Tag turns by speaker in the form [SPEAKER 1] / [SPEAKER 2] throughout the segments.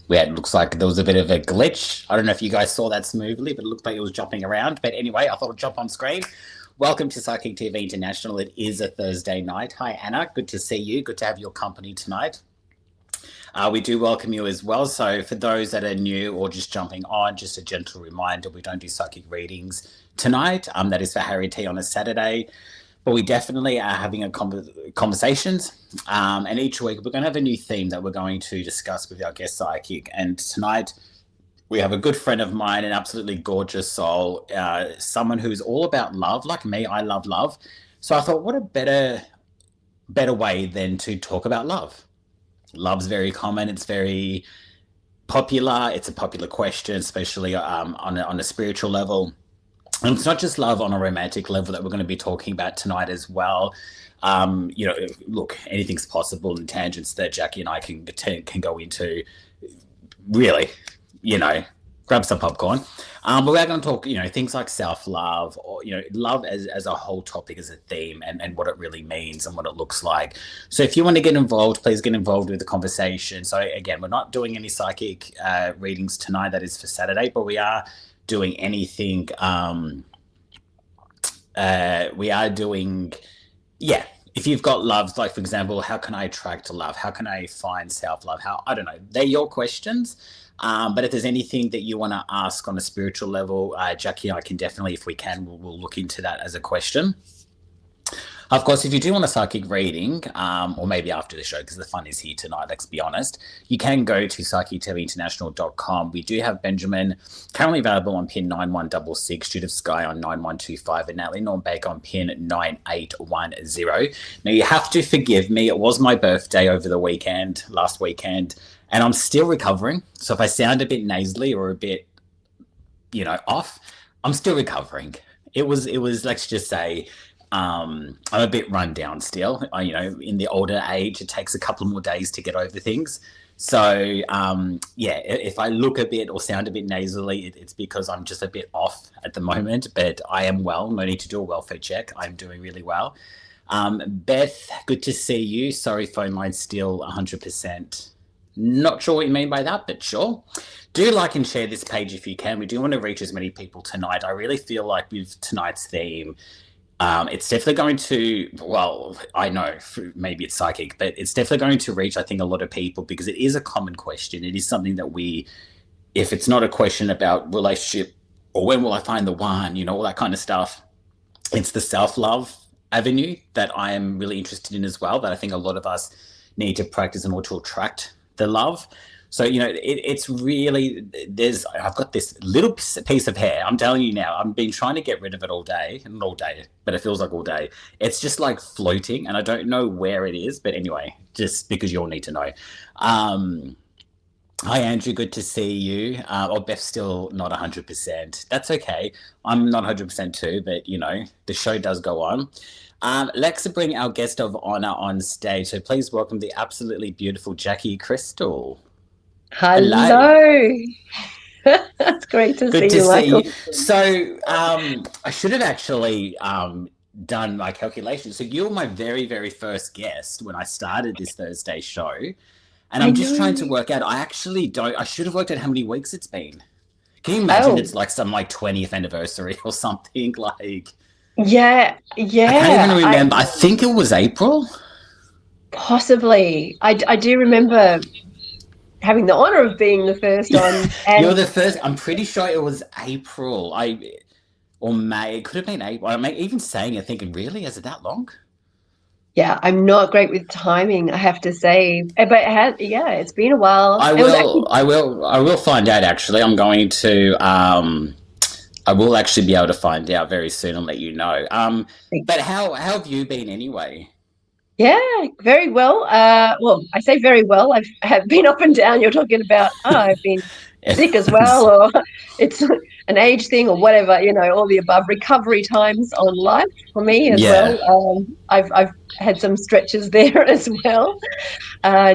[SPEAKER 1] Yeah, it looks like there was a bit of a glitch. I don't know if you guys saw that smoothly, but it looked like it was jumping around. But anyway, I thought I'd jump on screen. Welcome to Psychic TV International. It is a Thursday night. Hi, Anna. Good to see you. Good to have your company tonight. We do welcome you as well. So, for those that are new or just jumping on, just a gentle reminder we don't do psychic readings tonight. That is for Harry T on a Saturday. But we definitely are having conversations. And each week we're going to have a new theme that we're going to discuss with our guest psychic. And tonight we have a good friend of mine, an absolutely gorgeous soul, someone who's all about love. Like me, I love love. So I thought, what a better way than to talk about love. Love's very common. It's very popular. It's a popular question, especially on a spiritual level. And it's not just love on a romantic level that we're going to be talking about tonight as well. Look, anything's possible in tangents that Jacqui and I can go into. Really, grab some popcorn. But we're going to talk, things like self-love or, love as a whole topic, as a theme and what it really means and what it looks like. So if you want to get involved, please get involved with the conversation. So again, we're not doing any psychic readings tonight. That is for Saturday, but we are doing anything. We are doing, if you've got love, like for example, how can I attract love? How can I find self-love? I don't know. They're your questions. But if there's anything that you want to ask on a spiritual level, Jacqui, I can definitely, if we can, we'll look into that as a question. Of course, if you do want a psychic reading, or maybe after the show, because the fun is here tonight, let's be honest, you can go to psychictvinternational.com. We do have Benjamin currently available on pin 9166, Judith Sky on 9125, and Natalie Norbeck on pin 9810. Now, you have to forgive me. It was my birthday over the weekend, last weekend, and I'm still recovering. So if I sound a bit nasally or a bit, off, I'm still recovering. It was, let's just say, I'm a bit run down still. In the older age, it takes a couple more days to get over things. So, if I look a bit or sound a bit nasally, it's because I'm just a bit off at the moment, but I am well. No need to do a welfare check. I'm doing really well. Beth, good to see you. Sorry, phone line's still 100%. Not sure what you mean by that, but sure. Do like and share this page if you can. We do want to reach as many people tonight. I really feel like with tonight's theme, it's definitely going to, I know maybe it's psychic, but it's definitely going to reach, I think, a lot of people because it is a common question. It is something that if it's not a question about relationship or when will I find the one, all that kind of stuff, it's the self-love avenue that I am really interested in as well, that I think a lot of us need to practice in order to attract the love. So, it's really, I've got this little piece of hair. I'm telling you now, I've been trying to get rid of it all day, not all day, but it feels like all day. It's just like floating and I don't know where it is, but anyway, just because you'll need to know. Hi, Andrew. Good to see you. Beth's still not 100%. That's okay. I'm not 100% too, but the show does go on. Let's bring our guest of honor on stage. So please welcome the absolutely beautiful Jacqui Krystal.
[SPEAKER 2] Hello. It's great to see you, Michael.
[SPEAKER 1] So I should have actually done my calculations. So you were my very, very first guest when I started this Thursday show. And I'm just trying to work out, I should have worked out how many weeks it's been. Can you imagine it's like some 20th anniversary or something like...
[SPEAKER 2] Yeah.
[SPEAKER 1] I can't even remember. I think it was April.
[SPEAKER 2] Possibly. I do remember having the honor of being the first on.
[SPEAKER 1] And you're the first. I'm pretty sure it was April. Or May. It could have been April. I'm even saying it thinking, really? Is it that long?
[SPEAKER 2] Yeah, I'm not great with timing, I have to say. But it's been a while.
[SPEAKER 1] I will find out actually. I'm going to I will actually be able to find out very soon and let you know. But how have you been anyway?
[SPEAKER 2] Yeah, very well. I say very well. I have been up and down. You're talking about, I've been sick as well, or it's an age thing or whatever, all the above. Recovery times on life for me as well. I've had some stretches there as well.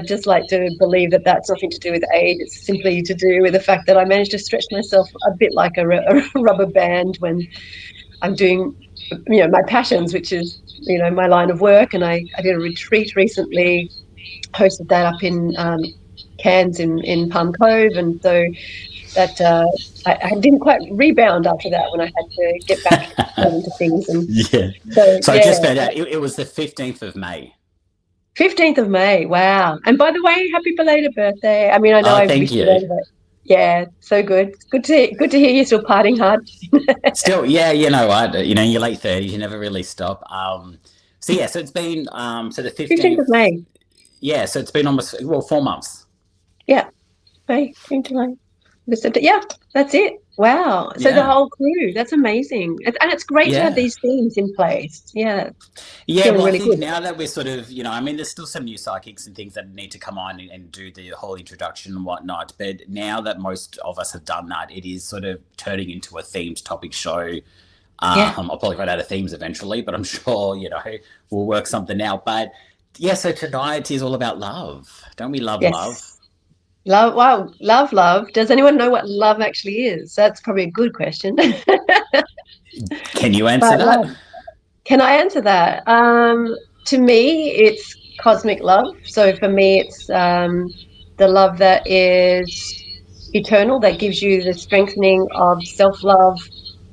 [SPEAKER 2] Just like to believe that that's nothing to do with age. It's simply to do with the fact that I managed to stretch myself a bit like a rubber band when I'm doing, my passions, which is, my line of work. And I did a retreat recently, hosted that up in cans in Palm Cove, and so that I didn't quite rebound after that when I had to get back into things. And
[SPEAKER 1] Yeah. So I
[SPEAKER 2] yeah,
[SPEAKER 1] just found out it was the 15th of May.
[SPEAKER 2] 15th of May. Wow. And by the way, happy belated birthday. I mean, I know
[SPEAKER 1] Oh,
[SPEAKER 2] I
[SPEAKER 1] thank
[SPEAKER 2] wished you
[SPEAKER 1] you.
[SPEAKER 2] then, but yeah, so good. Good to hear you still partying hard.
[SPEAKER 1] Still, yeah, you know what? You know, in your late 30s, you never really stop. So yeah, so it's been so the
[SPEAKER 2] 15th
[SPEAKER 1] 15th.
[SPEAKER 2] of May.
[SPEAKER 1] Yeah, so it's been almost, well, 4 months.
[SPEAKER 2] Yeah. May, June, July. Yeah, that's it. Wow. So the
[SPEAKER 1] Yeah.
[SPEAKER 2] whole crew, that's amazing. And it's great to have
[SPEAKER 1] Yeah.
[SPEAKER 2] these themes in place. Yeah.
[SPEAKER 1] Yeah,
[SPEAKER 2] Feeling
[SPEAKER 1] well, I
[SPEAKER 2] really
[SPEAKER 1] think
[SPEAKER 2] good.
[SPEAKER 1] now that we're sort of, you know, I mean, there's still some new psychics and things that need to come on and do the whole introduction and whatnot. But now that most of us have done that, it is sort of turning into a themed topic show.
[SPEAKER 2] Yeah.
[SPEAKER 1] I'll probably run out of themes eventually, but I'm sure, you know, we'll work something out. But yeah, so tonight is all about love. Don't we love love?
[SPEAKER 2] Yes. Love. Wow. Love. Does anyone know what love actually is? That's probably a good question.
[SPEAKER 1] Can you answer
[SPEAKER 2] But
[SPEAKER 1] that?
[SPEAKER 2] love. Can I answer that? To me, it's cosmic love. So for me, it's the love that is eternal, that gives you the strengthening of self-love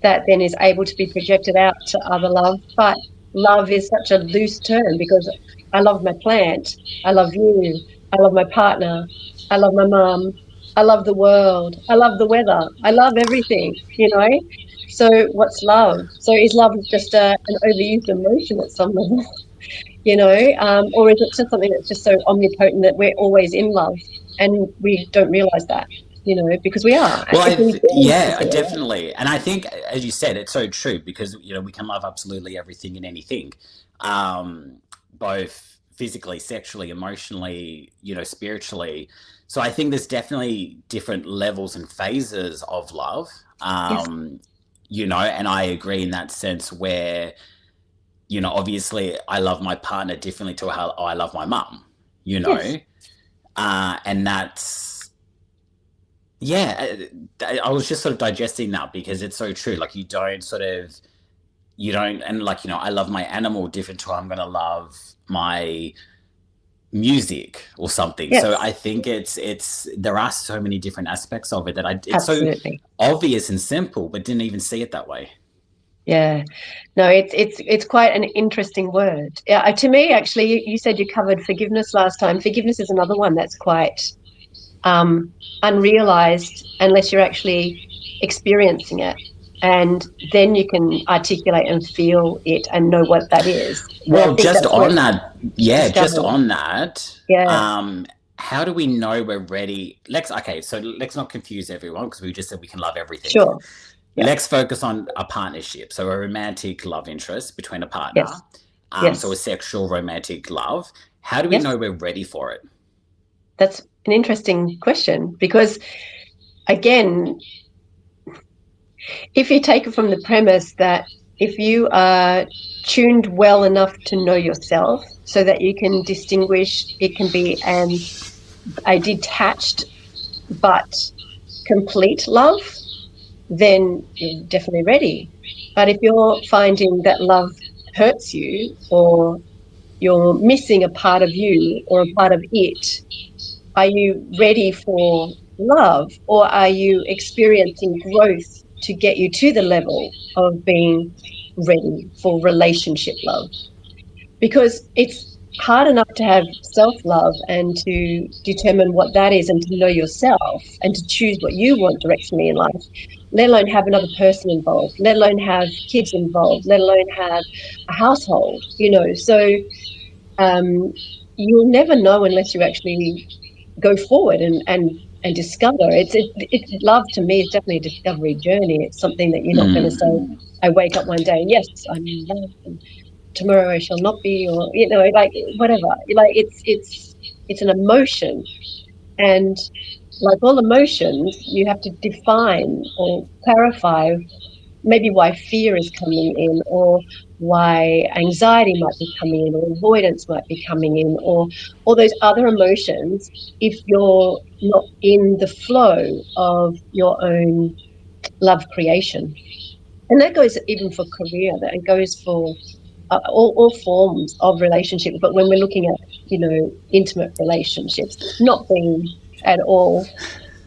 [SPEAKER 2] that then is able to be projected out to other love. But love is such a loose term because I love my plant, I love you, I love my partner, I love my mum, I love the world, I love the weather, I love everything, you know? So what's love? So is love just an overused emotion at some level, you know? Or is it just something that's just so omnipotent that we're always in love and we don't realize that, you know, because we are.
[SPEAKER 1] Well,
[SPEAKER 2] If we choose to
[SPEAKER 1] yeah,
[SPEAKER 2] see it, right?
[SPEAKER 1] definitely. And I think, as you said, it's so true because, you know, we can love absolutely everything and anything, both physically, sexually, emotionally, you know, spiritually. So I think there's definitely different levels and phases of love,
[SPEAKER 2] Yes,
[SPEAKER 1] you know, and I agree in that sense where, you know, obviously I love my partner differently to how I love my mum, you know,
[SPEAKER 2] yes,
[SPEAKER 1] and that's yeah, I was just sort of digesting that because it's so true. Like you don't, and like, you know, I love my animal different to how I'm going to love my music or something. So
[SPEAKER 2] yes,
[SPEAKER 1] I think there are so many different aspects of it that it's so
[SPEAKER 2] absolutely.
[SPEAKER 1] obvious and simple, but didn't even see it that way.
[SPEAKER 2] Yeah. No, it's quite an interesting word. Yeah, to me, actually, you said you covered forgiveness last time. Forgiveness is another one that's quite um, unrealized unless you're actually experiencing it. And then you can articulate and feel it and know what that is. And I
[SPEAKER 1] Well,
[SPEAKER 2] think
[SPEAKER 1] just
[SPEAKER 2] that's where
[SPEAKER 1] on that, yeah, just
[SPEAKER 2] discovery.
[SPEAKER 1] on that,
[SPEAKER 2] Yeah,
[SPEAKER 1] how do we know we're ready? So let's not confuse everyone because we just said we can love everything.
[SPEAKER 2] sure. Yeah.
[SPEAKER 1] Let's focus on a partnership. So a romantic love interest between a partner.
[SPEAKER 2] Yes.
[SPEAKER 1] So a
[SPEAKER 2] Yes.
[SPEAKER 1] sexual romantic love. How do we know
[SPEAKER 2] Yes.
[SPEAKER 1] we're ready for it?
[SPEAKER 2] That's an interesting question because, again, if you take it from the premise that if you are tuned well enough to know yourself so that you can distinguish, it can be a detached but complete love, then you're definitely ready. But if you're finding that love hurts you, or you're missing a part of you or a part of it, are you ready for love, or are you experiencing growth to get you to the level of being ready for relationship love? Because it's hard enough to have self-love and to determine what that is and to know yourself and to choose what you want directionally in life, let alone have another person involved, let alone have kids involved, let alone have a household, you know. So um, you'll never know unless you actually go forward and discover. Love to me is definitely a discovery journey. It's something that you're not going to say,
[SPEAKER 1] Mm.
[SPEAKER 2] I wake up one day and yes, I'm in love, and tomorrow I shall not be, or you know, like whatever. Like it's an emotion, and like all emotions, you have to define or clarify maybe why fear is coming in, or why anxiety might be coming in, or avoidance might be coming in, or all those other emotions, if you're not in the flow of your own love creation. And that goes even for career, that goes for all forms of relationships. But when we're looking at, you know, intimate relationships, not being at all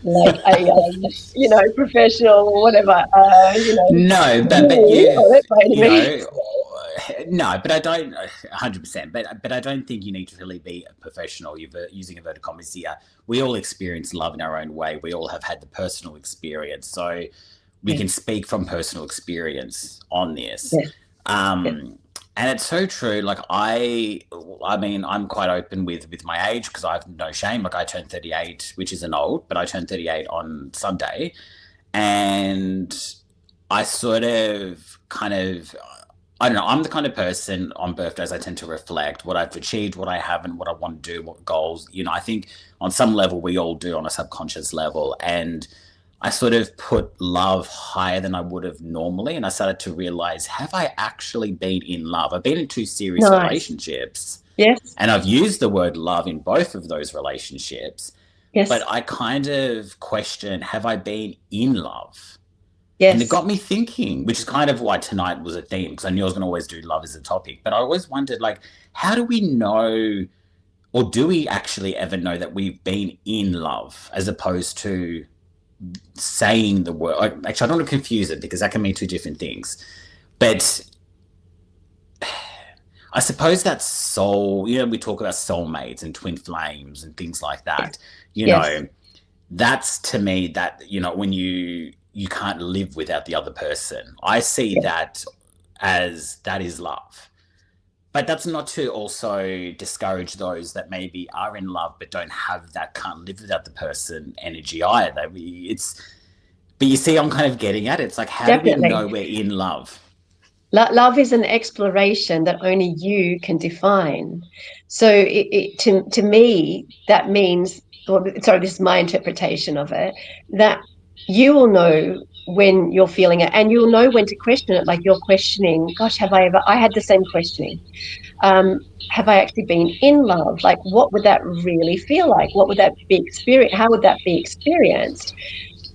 [SPEAKER 2] like a professional or whatever,
[SPEAKER 1] No, but
[SPEAKER 2] guru on
[SPEAKER 1] you've,
[SPEAKER 2] it by any
[SPEAKER 1] you
[SPEAKER 2] means.
[SPEAKER 1] know, no, but I don't, 100%. But I don't think you need to really be a professional. You're using inverted commas here. We all experience love in our own way. We all have had the personal experience, so we
[SPEAKER 2] Yeah,
[SPEAKER 1] can speak from personal experience on this.
[SPEAKER 2] yeah, yeah.
[SPEAKER 1] And it's so true. Like I mean, I'm quite open with my age because I have no shame. Like I turned 38, which isn't old, but I turned 38 on Sunday, and I sort of kind of I don't know. I'm the kind of person on birthdays I tend to reflect what I've achieved, what I haven't, what I want to do, what goals. I think on some level we all do on a subconscious level, and I sort of put love higher than I would have normally, and I started to realize, have I actually been in love? I've been in two serious
[SPEAKER 2] Nice.
[SPEAKER 1] relationships,
[SPEAKER 2] Yes,
[SPEAKER 1] and I've used the word love in both of those relationships, but
[SPEAKER 2] yes,
[SPEAKER 1] I kind of question, have I been in love? And it
[SPEAKER 2] yes.
[SPEAKER 1] got me thinking, which is kind of why tonight was a theme, because I knew I was going to always do love as a topic. But I always wondered, like, how do we know, or do we actually ever know that we've been in love as opposed to saying the word? Actually, I don't want to confuse it because that can mean two different things. But I suppose that soul, we talk about soulmates and twin flames and things like
[SPEAKER 2] Yes,
[SPEAKER 1] that. You
[SPEAKER 2] yes.
[SPEAKER 1] know, that's to me that, when you can't live without the other person. I see
[SPEAKER 2] Yeah.
[SPEAKER 1] that as that is love. But that's not to also discourage those that maybe are in love but don't have that can't live without the person energy either. But you see, I'm kind of getting at it. It's like, how do we
[SPEAKER 2] Definitely.
[SPEAKER 1] know we're in love?
[SPEAKER 2] Love is an exploration that only you can define. So to me, that means, well, sorry, this is my interpretation of it, that you will know when you're feeling it and you'll know when to question it. Like you're questioning, gosh, I had the same questioning. Have I actually been in love? Like, what would that really feel like? What would that be experience? How would that be experienced?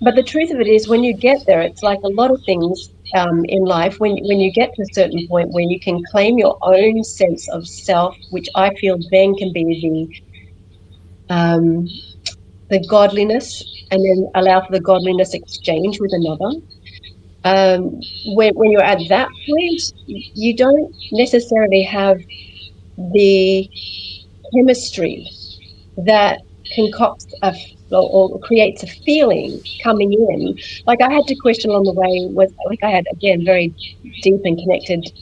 [SPEAKER 2] But the truth of it is, when you get there, it's like a lot of things in life. When you get to a certain point where you can claim your own sense of self, which I feel then can be the godliness, and then allow for the godliness exchange with another. When you're at that point, you don't necessarily have the chemistry that concocts or creates a feeling coming in. Like I had to question along the way, was like I had again very deep and connected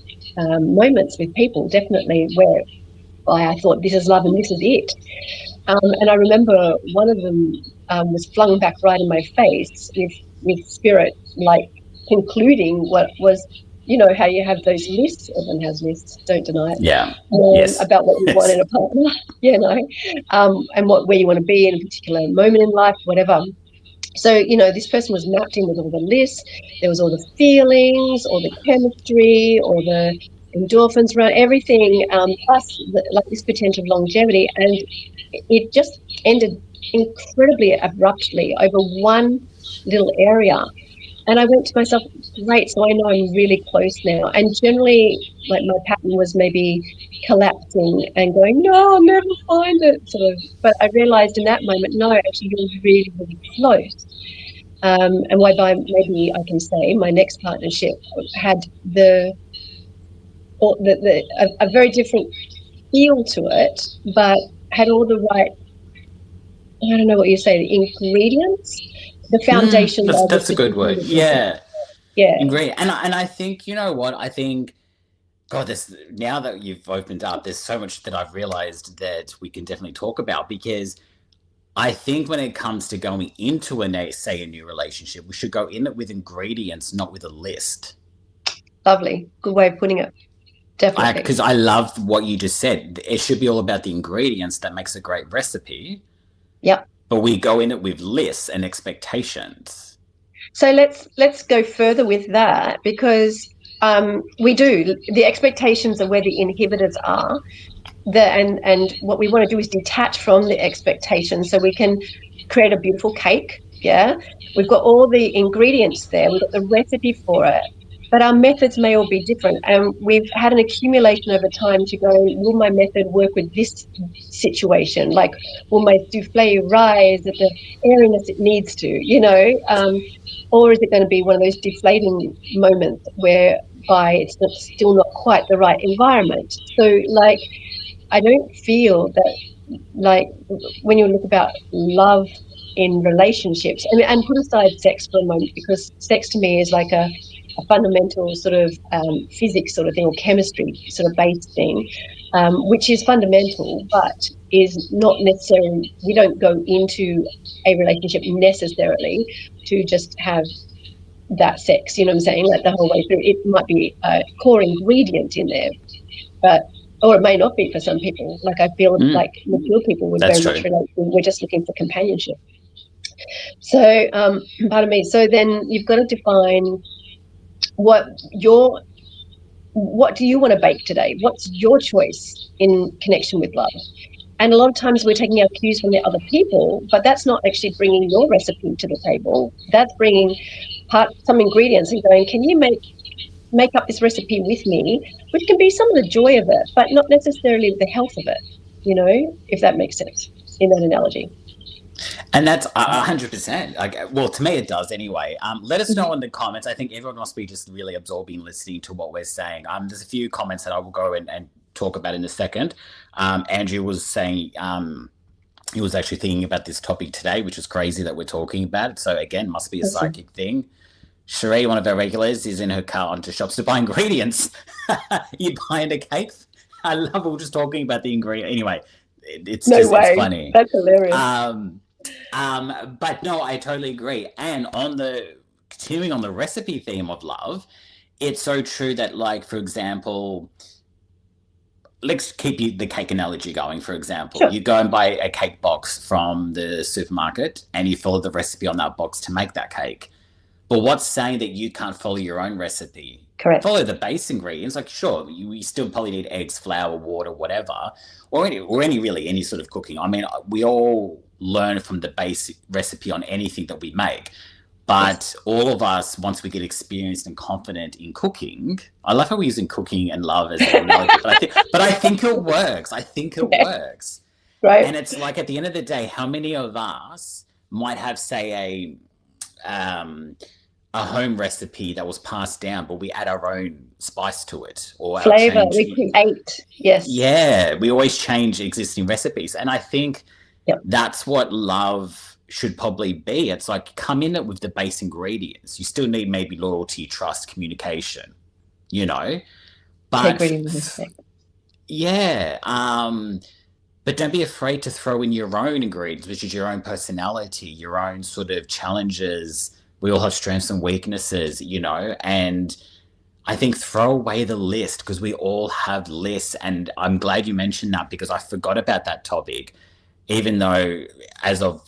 [SPEAKER 2] moments with people, definitely where I thought this is love and this is it. And I remember one of them was flung back right in my face with spirit, like concluding what was, how you have those lists. Everyone has lists, don't deny it.
[SPEAKER 1] Yeah. Yes.
[SPEAKER 2] About what you want
[SPEAKER 1] Yes.
[SPEAKER 2] in a partner, and where you want to be in a particular moment in life, whatever. So, this person was mapped in with all the lists. There was all the feelings, all the chemistry, all the endorphins around everything, plus like this potential longevity. And it just ended incredibly abruptly over one little area. And I went to myself, great, so I know I'm really close now. And generally, like my pattern was maybe collapsing and going, no, I'll never find it, sort of. But I realized in that moment, no, actually, you're really, really close. And whereby maybe I can say my next partnership had a very different feel to it, but had all the right, I don't know what you say, the ingredients, the foundation
[SPEAKER 1] That's
[SPEAKER 2] that I was
[SPEAKER 1] that's a good
[SPEAKER 2] particularly
[SPEAKER 1] word.
[SPEAKER 2] looking for.
[SPEAKER 1] Yeah.
[SPEAKER 2] Yeah,
[SPEAKER 1] Ingredient. And I think, you know what? I think, God, this now that you've opened up, there's so much that I've realized that we can definitely talk about, because I think when it comes to going into say a new relationship, we should go in it with ingredients, not with a list.
[SPEAKER 2] lovely. Good way of putting it. Definitely.
[SPEAKER 1] Because I love what you just said. It should be all about the ingredients that makes a great recipe,
[SPEAKER 2] Yep.
[SPEAKER 1] but we go in it with lists and expectations.
[SPEAKER 2] So let's go further with that, because we do. The expectations are where the inhibitors are. And what we want to do is detach from the expectations so we can create a beautiful cake. Yeah. We've got all the ingredients there. We've got the recipe for it. but our methods may all be different. And we've had an accumulation over time to go, will my method work with this situation? Like, will my souffle rise at the airiness it needs to, or is it going to be one of those deflating moments whereby it's still not quite the right environment? So, like, I don't feel that, like, when you look about love in relationships, and put aside sex for a moment, because sex to me is like a fundamental sort of physics sort of thing, or chemistry sort of based thing, which is fundamental, but is not necessarily, we don't go into a relationship necessarily to just have that sex, you know what I'm saying, like the whole way through. It might be a core ingredient in there, or it may not be for some people. Like, I feel like mature people would
[SPEAKER 1] That's
[SPEAKER 2] very much
[SPEAKER 1] true.
[SPEAKER 2] relate to, we're just looking for companionship. So, pardon me. So then you've got to define what do you want to bake today? What's your choice in connection with love? And a lot of times we're taking our cues from the other people, but that's not actually bringing your recipe to the table. That's bringing some ingredients and going, can you make up this recipe with me, which can be some of the joy of it, but not necessarily the health of it, if that makes sense in that analogy.
[SPEAKER 1] And that's 100%. Like, well, to me, it does anyway. Let us know in the comments. I think everyone must be just really absorbing, listening to what we're saying. There's a few comments that I will go and talk about in a second. Andrew was saying he was actually thinking about this topic today, which is crazy that we're talking about it. So again, must be a psychic thing. Sheree, one of our regulars, is in her car onto shops to buy ingredients. You buying a cake? I love it. We're just talking about the ingredient. Anyway, it's funny.
[SPEAKER 2] That's hilarious.
[SPEAKER 1] But no, I totally agree. And continuing on the recipe theme of love, it's so true that, like, for example, let's keep the cake analogy going, for example. Sure. You go and buy a cake box from the supermarket and you follow the recipe on that box to make that cake. But what's saying that you can't follow your own recipe?
[SPEAKER 2] Correct.
[SPEAKER 1] Follow the base ingredients. Like, sure, you still probably need eggs, flour, water, whatever, or any sort of cooking. I mean, we all learn from the basic recipe on anything that we make. But all of us, once we get experienced and confident in cooking, I love how we're using cooking and love as an analogy, but I think it works. I think it works.
[SPEAKER 2] Right.
[SPEAKER 1] And it's like, at the end of the day, how many of us might have, say, a home recipe that was passed down, but we add our own spice to it, or
[SPEAKER 2] flavor. We create. Yes.
[SPEAKER 1] Yeah, we always change existing recipes, and I think that's what love should probably be. It's like, come in it with the base ingredients. You still need maybe loyalty, trust, communication, but but don't be afraid to throw in your own ingredients, which is your own personality, your own sort of challenges. We all have strengths and weaknesses, and I think throw away the list, because we all have lists. And I'm glad you mentioned that, because I forgot about that topic, even though as of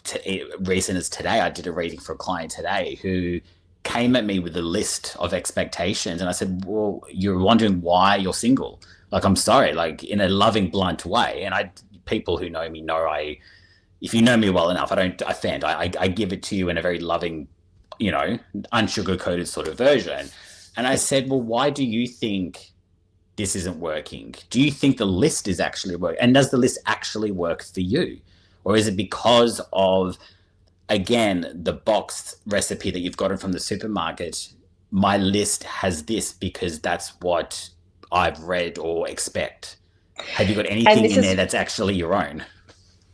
[SPEAKER 1] recent as today, I did a reading for a client today who came at me with a list of expectations. And I said, well, you're wondering why you're single. Like, I'm sorry, like, in a loving, blunt way. And people who know me know if you know me well enough, I don't offend. I give it to you in a very loving, unsugar-coated sort of version. And I said, well, why do you think this isn't working? Do you think the list is actually working? And does the list actually work for you? Or is it because of, again, the boxed recipe that you've gotten from the supermarket? My list has this because that's what I've read or expect. Have you got anything in there that's actually your own?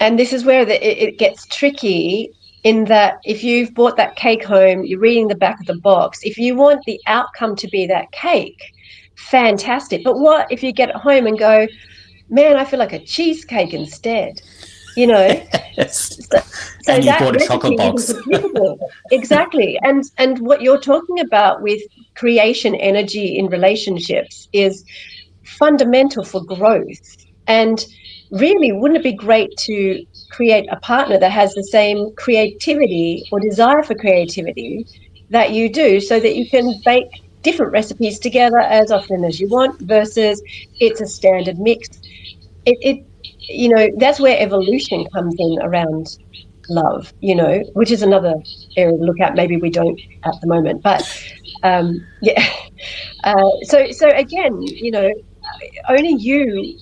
[SPEAKER 2] And this is where it gets tricky, in that if you've bought that cake home, you're reading the back of the box. If you want the outcome to be that cake, fantastic. But what if you get it home and go, man, I feel like a cheesecake instead?
[SPEAKER 1] Yes. So and you bought a chocolate box.
[SPEAKER 2] Exactly. And what you're talking about with creation energy in relationships is fundamental for growth. And really, wouldn't it be great to create a partner that has the same creativity or desire for creativity that you do, so that you can bake different recipes together as often as you want, versus it's a standard mix. That's where evolution comes in around love, which is another area to look at. Maybe we don't at the moment, but So again, only you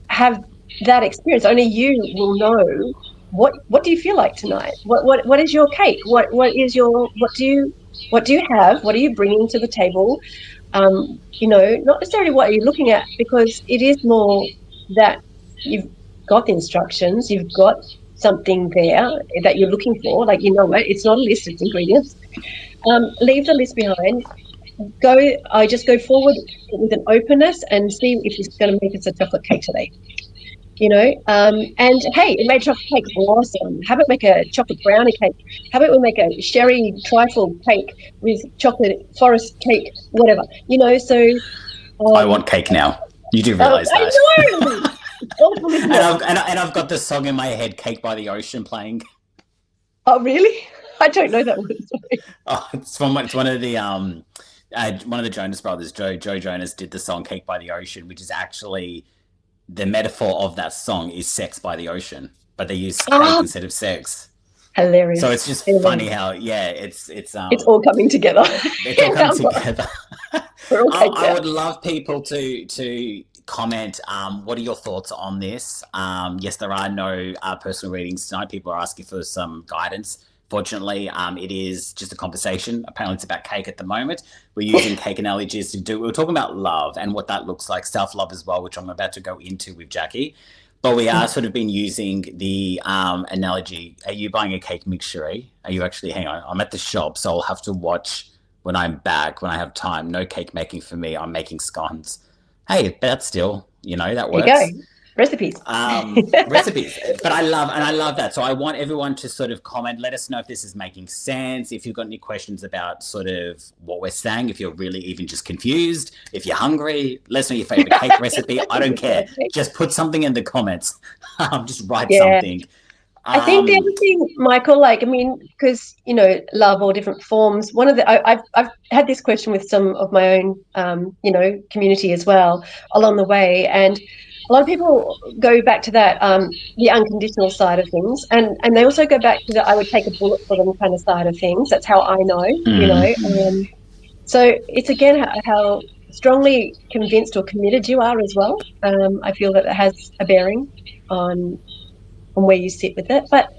[SPEAKER 2] have that experience. Only you will know what do you feel like tonight? What is your cake? What do you have? What are you bringing to the table? Not necessarily what you're looking at, because it is more that you've got the instructions, you've got something there that you're looking for. Like, it's not a list, it's ingredients. Leave the list behind. I just go forward with an openness and see if it's going to make us a chocolate cake today. And hey, it made chocolate cake, awesome. How about make a chocolate brownie cake? How about we make a sherry trifle cake with chocolate forest cake, whatever. So
[SPEAKER 1] I want cake now. You do
[SPEAKER 2] I
[SPEAKER 1] realize that.
[SPEAKER 2] know. It's awful, isn't it?
[SPEAKER 1] And I've got the song in my head, "Cake by the Ocean," playing.
[SPEAKER 2] Oh, really? I don't know that one. Sorry.
[SPEAKER 1] Oh, it's one of the Jonas Brothers. Joe Jonas did the song "Cake by the Ocean," which is actually the metaphor of that song is sex by the ocean, but they use cake instead of sex.
[SPEAKER 2] Hilarious.
[SPEAKER 1] So it's just funny how it's
[SPEAKER 2] all coming together.
[SPEAKER 1] It's all coming together.
[SPEAKER 2] We're all
[SPEAKER 1] I would love people to comment. What are your thoughts on this? Yes, there are no personal readings tonight. People are asking for some guidance. Fortunately, it is just a conversation. Apparently, it's about cake at the moment. We're using cake analogies we're talking about love and what that looks like, self-love as well, which I'm about to go into with Jacqui. But we are sort of been using the analogy. Are you buying a cake mixture? Are you actually, hang on, I'm at the shop, so I'll have to watch when I'm back, when I have time. No cake making for me. I'm making scones. Hey, that's still, that works.
[SPEAKER 2] There you go. Recipes.
[SPEAKER 1] Recipes. But I love that. So I want everyone to sort of comment, let us know if this is making sense, if you've got any questions about sort of what we're saying, if you're really even just confused, if you're hungry, let us know your favorite cake recipe. I don't care. Just put something in the comments. Just write something.
[SPEAKER 2] I think the other thing, Michael, because love, all different forms. I've had this question with some of my own, community as well along the way, and a lot of people go back to that, the unconditional side of things, and they also go back to the I would take a bullet for them kind of side of things. That's how I know, So it's again how strongly convinced or committed you are as well. I feel that it has a bearing on where you sit with it. But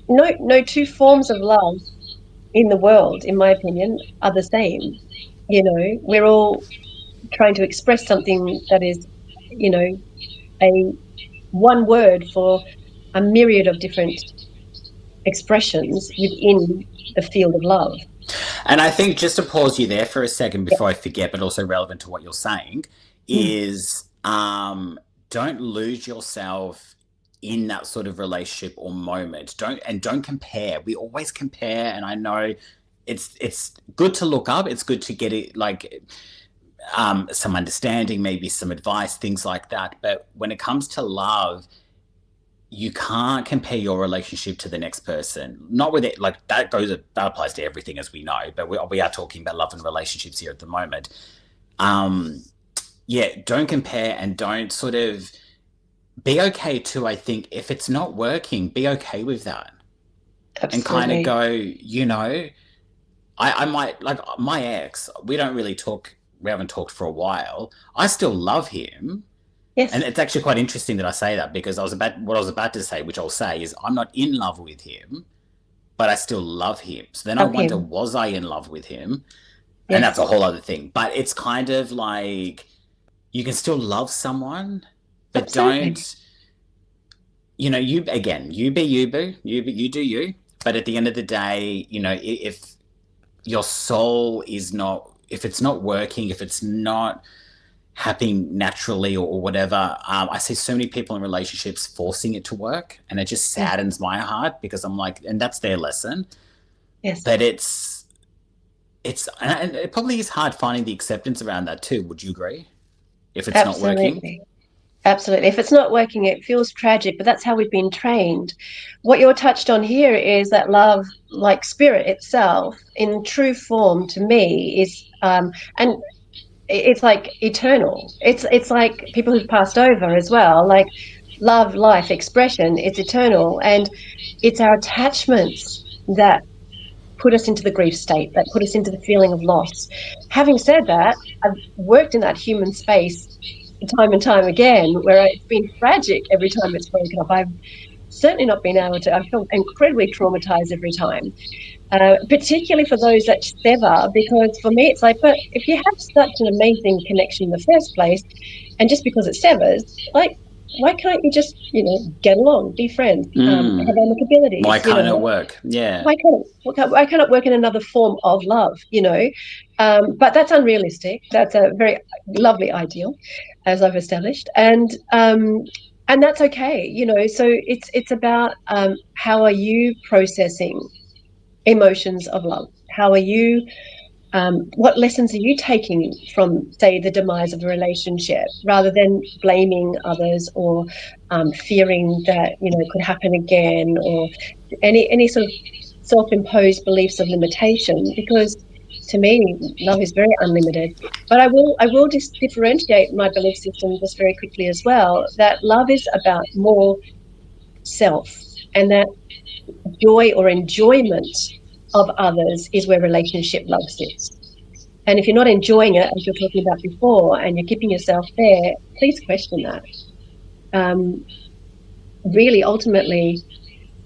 [SPEAKER 2] no two forms of love in the world, in my opinion, are the same. We're all trying to express something that is, a one word for a myriad of different expressions within the field of love.
[SPEAKER 1] And I think, just to pause you there for a second before I forget, but also relevant to what you're saying, is don't lose yourself in that sort of relationship or moment. Don't compare. We always compare, and I know it's good to look up. It's good to get it, like some understanding, maybe some advice, things like that. But when it comes to love, you can't compare your relationship to the next person. Not with it, like that applies to everything, as we know. But we are talking about love and relationships here at the moment. Don't compare, and don't sort of. Be okay too, I think, if it's not working, be okay with that. Absolutely. And kind of go, I might, like my ex, we haven't talked for a while. I still love him.
[SPEAKER 2] Yes.
[SPEAKER 1] And it's actually quite interesting that I say that, because what I was about to say, which I'll say, is I'm not in love with him, but I still love him. So then I wonder, was I in love with him? Yes. And that's a whole other thing. But it's kind of like, you can still love someone, but don't, you be you, boo. You do you. But at the end of the day, if your soul is not, if it's not working, if it's not happening naturally or whatever, I see so many people in relationships forcing it to work, and it just saddens my heart, because I'm like, and that's their lesson.
[SPEAKER 2] Yes.
[SPEAKER 1] But and it probably is hard finding the acceptance around that too. Would you agree? If it's not working?
[SPEAKER 2] Absolutely. If it's not working, it feels tragic, but that's how we've been trained. What you're touched on here is that love, like spirit itself, in true form, to me, is, and it's like eternal. It's like people who've passed over as well, like love, life, expression, it's eternal. And it's our attachments that put us into the grief state, that put us into the feeling of loss. Having said that, I've worked in that human space time and time again, where it's been tragic every time it's broken up. I've certainly not been able to. I felt incredibly traumatized every time, particularly for those that sever, because for me, it's like, but if you have such an amazing connection in the first place, and just because it severs, like, why can't you just, get along, be friends, have
[SPEAKER 1] Why
[SPEAKER 2] amicabilities,
[SPEAKER 1] can't it work? Yeah.
[SPEAKER 2] why can't it work in another form of love, but that's unrealistic. That's a very lovely ideal, as I've established, and that's okay, so it's about, how are you processing emotions of love? How are you, what lessons are you taking from, say, the demise of a relationship, rather than blaming others, or fearing that it could happen again, or any sort of self-imposed beliefs of limitation? Because to me, love is very unlimited. But I will just differentiate my belief system just very quickly as well, that love is about more self, and that joy or enjoyment of others is where relationship love sits. And if you're not enjoying it, as you're talking about before, and you're keeping yourself there, please question that. Really, ultimately,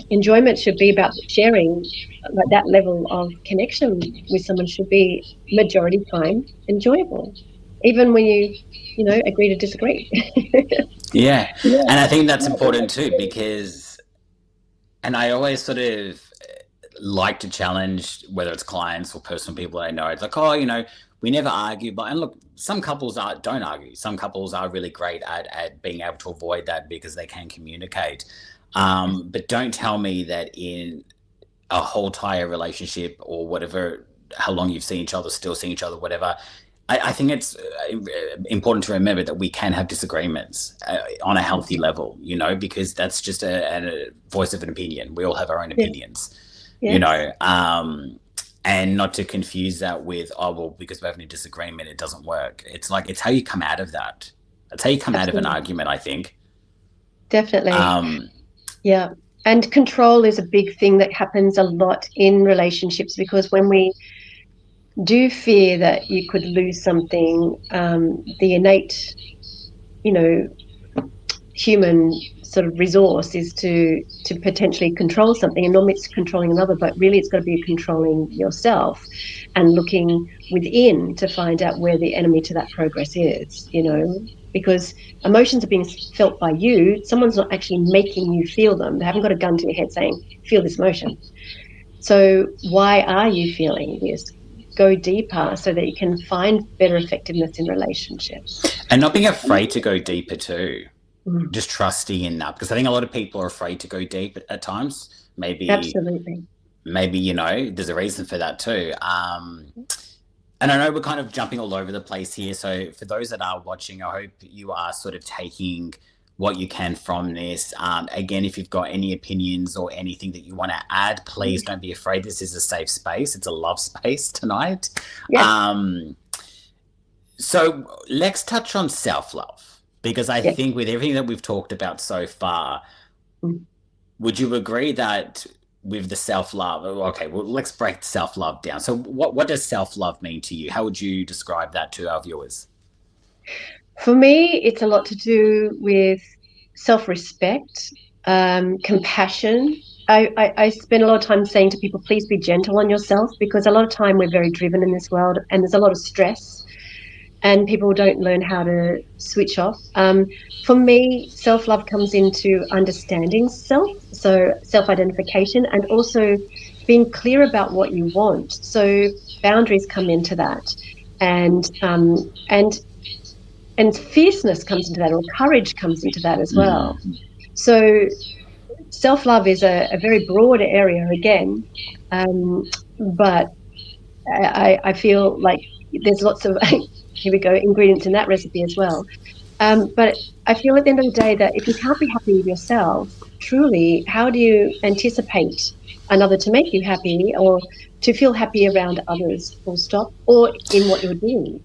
[SPEAKER 2] enjoyment should be about sharing. Like, that level of connection with someone should be majority time enjoyable, even when you agree to disagree.
[SPEAKER 1] Yeah.
[SPEAKER 2] Yeah.
[SPEAKER 1] And I think that's important too, because, and I always sort of like to challenge, whether it's clients or personal people I know. It's like, oh, we never argue, but, and look, some couples don't argue. Some couples are really great at being able to avoid that because they can communicate. But don't tell me that in a whole entire relationship or whatever, how long you've seen each other, still seeing each other, whatever. I think it's important to remember that we can have disagreements on a healthy level, because that's just a voice of an opinion. We all have our own opinions,
[SPEAKER 2] Yes.
[SPEAKER 1] And not to confuse that with, oh, well, because we're having a disagreement, it doesn't work. It's like, it's how you come out of that. It's how you come out of an argument, I think.
[SPEAKER 2] Definitely. Yeah. And control is a big thing that happens a lot in relationships, because when we do fear that you could lose something, the innate, human sort of resource is to potentially control something, and normally it's controlling another, but really it's got to be controlling yourself and looking within to find out where the enemy to that progress is, because emotions are being felt by you. Someone's not actually making you feel them. They haven't got a gun to your head saying, feel this emotion. So why are you feeling this? Go deeper so that you can find better effectiveness in relationships.
[SPEAKER 1] And not being afraid to go deeper too.
[SPEAKER 2] Mm.
[SPEAKER 1] Just trusting in that, because I think a lot of people are afraid to go deep at times.
[SPEAKER 2] Absolutely.
[SPEAKER 1] Maybe there's a reason for that too. And I know we're kind of jumping all over the place here. So for those that are watching, I hope you are sort of taking what you can from this. Again, if you've got any opinions or anything that you want to add, please don't be afraid. This is a safe space. It's a love space tonight.
[SPEAKER 2] Yeah.
[SPEAKER 1] So let's touch on self-love, because I think with everything that we've talked about so far, would you agree that with the self-love, okay, well, let's break self-love down. So what does self-love mean to you? How would you describe that to our viewers?
[SPEAKER 2] For me, it's a lot to do with self-respect, compassion. I spend a lot of time saying to people, please be gentle on yourself, because a lot of time we're very driven in this world, and there's a lot of stress, and people don't learn how to switch off. For me, self-love comes into understanding self, so self-identification, and also being clear about what you want. So boundaries come into that, and fierceness comes into that, or courage comes into that as well. So self-love is a very broad area again, but I feel like there's lots of here we go, ingredients in that recipe as well. But I feel at the end of the day that if you can't be happy with yourself, truly, how do you anticipate another to make you happy, or to feel happy around others, full stop, or in what you're doing?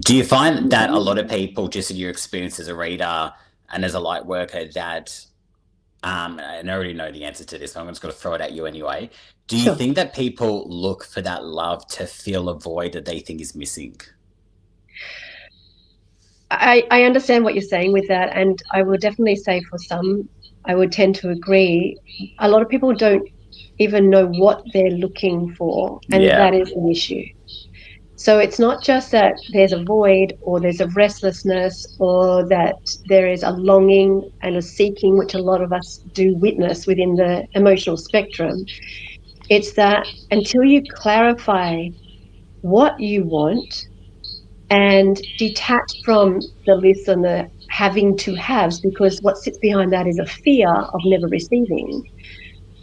[SPEAKER 1] Do you find that a lot of people, just in your experience as a reader and as a light worker, that, and I already know the answer to this, but I'm just going to throw it at you anyway. Do you
[SPEAKER 2] Sure.
[SPEAKER 1] think that people look for that love to fill a void that they think is missing?
[SPEAKER 2] I understand what you're saying with that, and I would definitely say for some, I would tend to agree. A lot of people don't even know what they're looking for, and
[SPEAKER 1] Yeah.
[SPEAKER 2] that is an issue. So it's not just that there's a void or there's a restlessness or that there is a longing and a seeking, which a lot of us do witness within the emotional spectrum. It's that until you clarify what you want and detach from the lists and the having to haves, because what sits behind that is a fear of never receiving.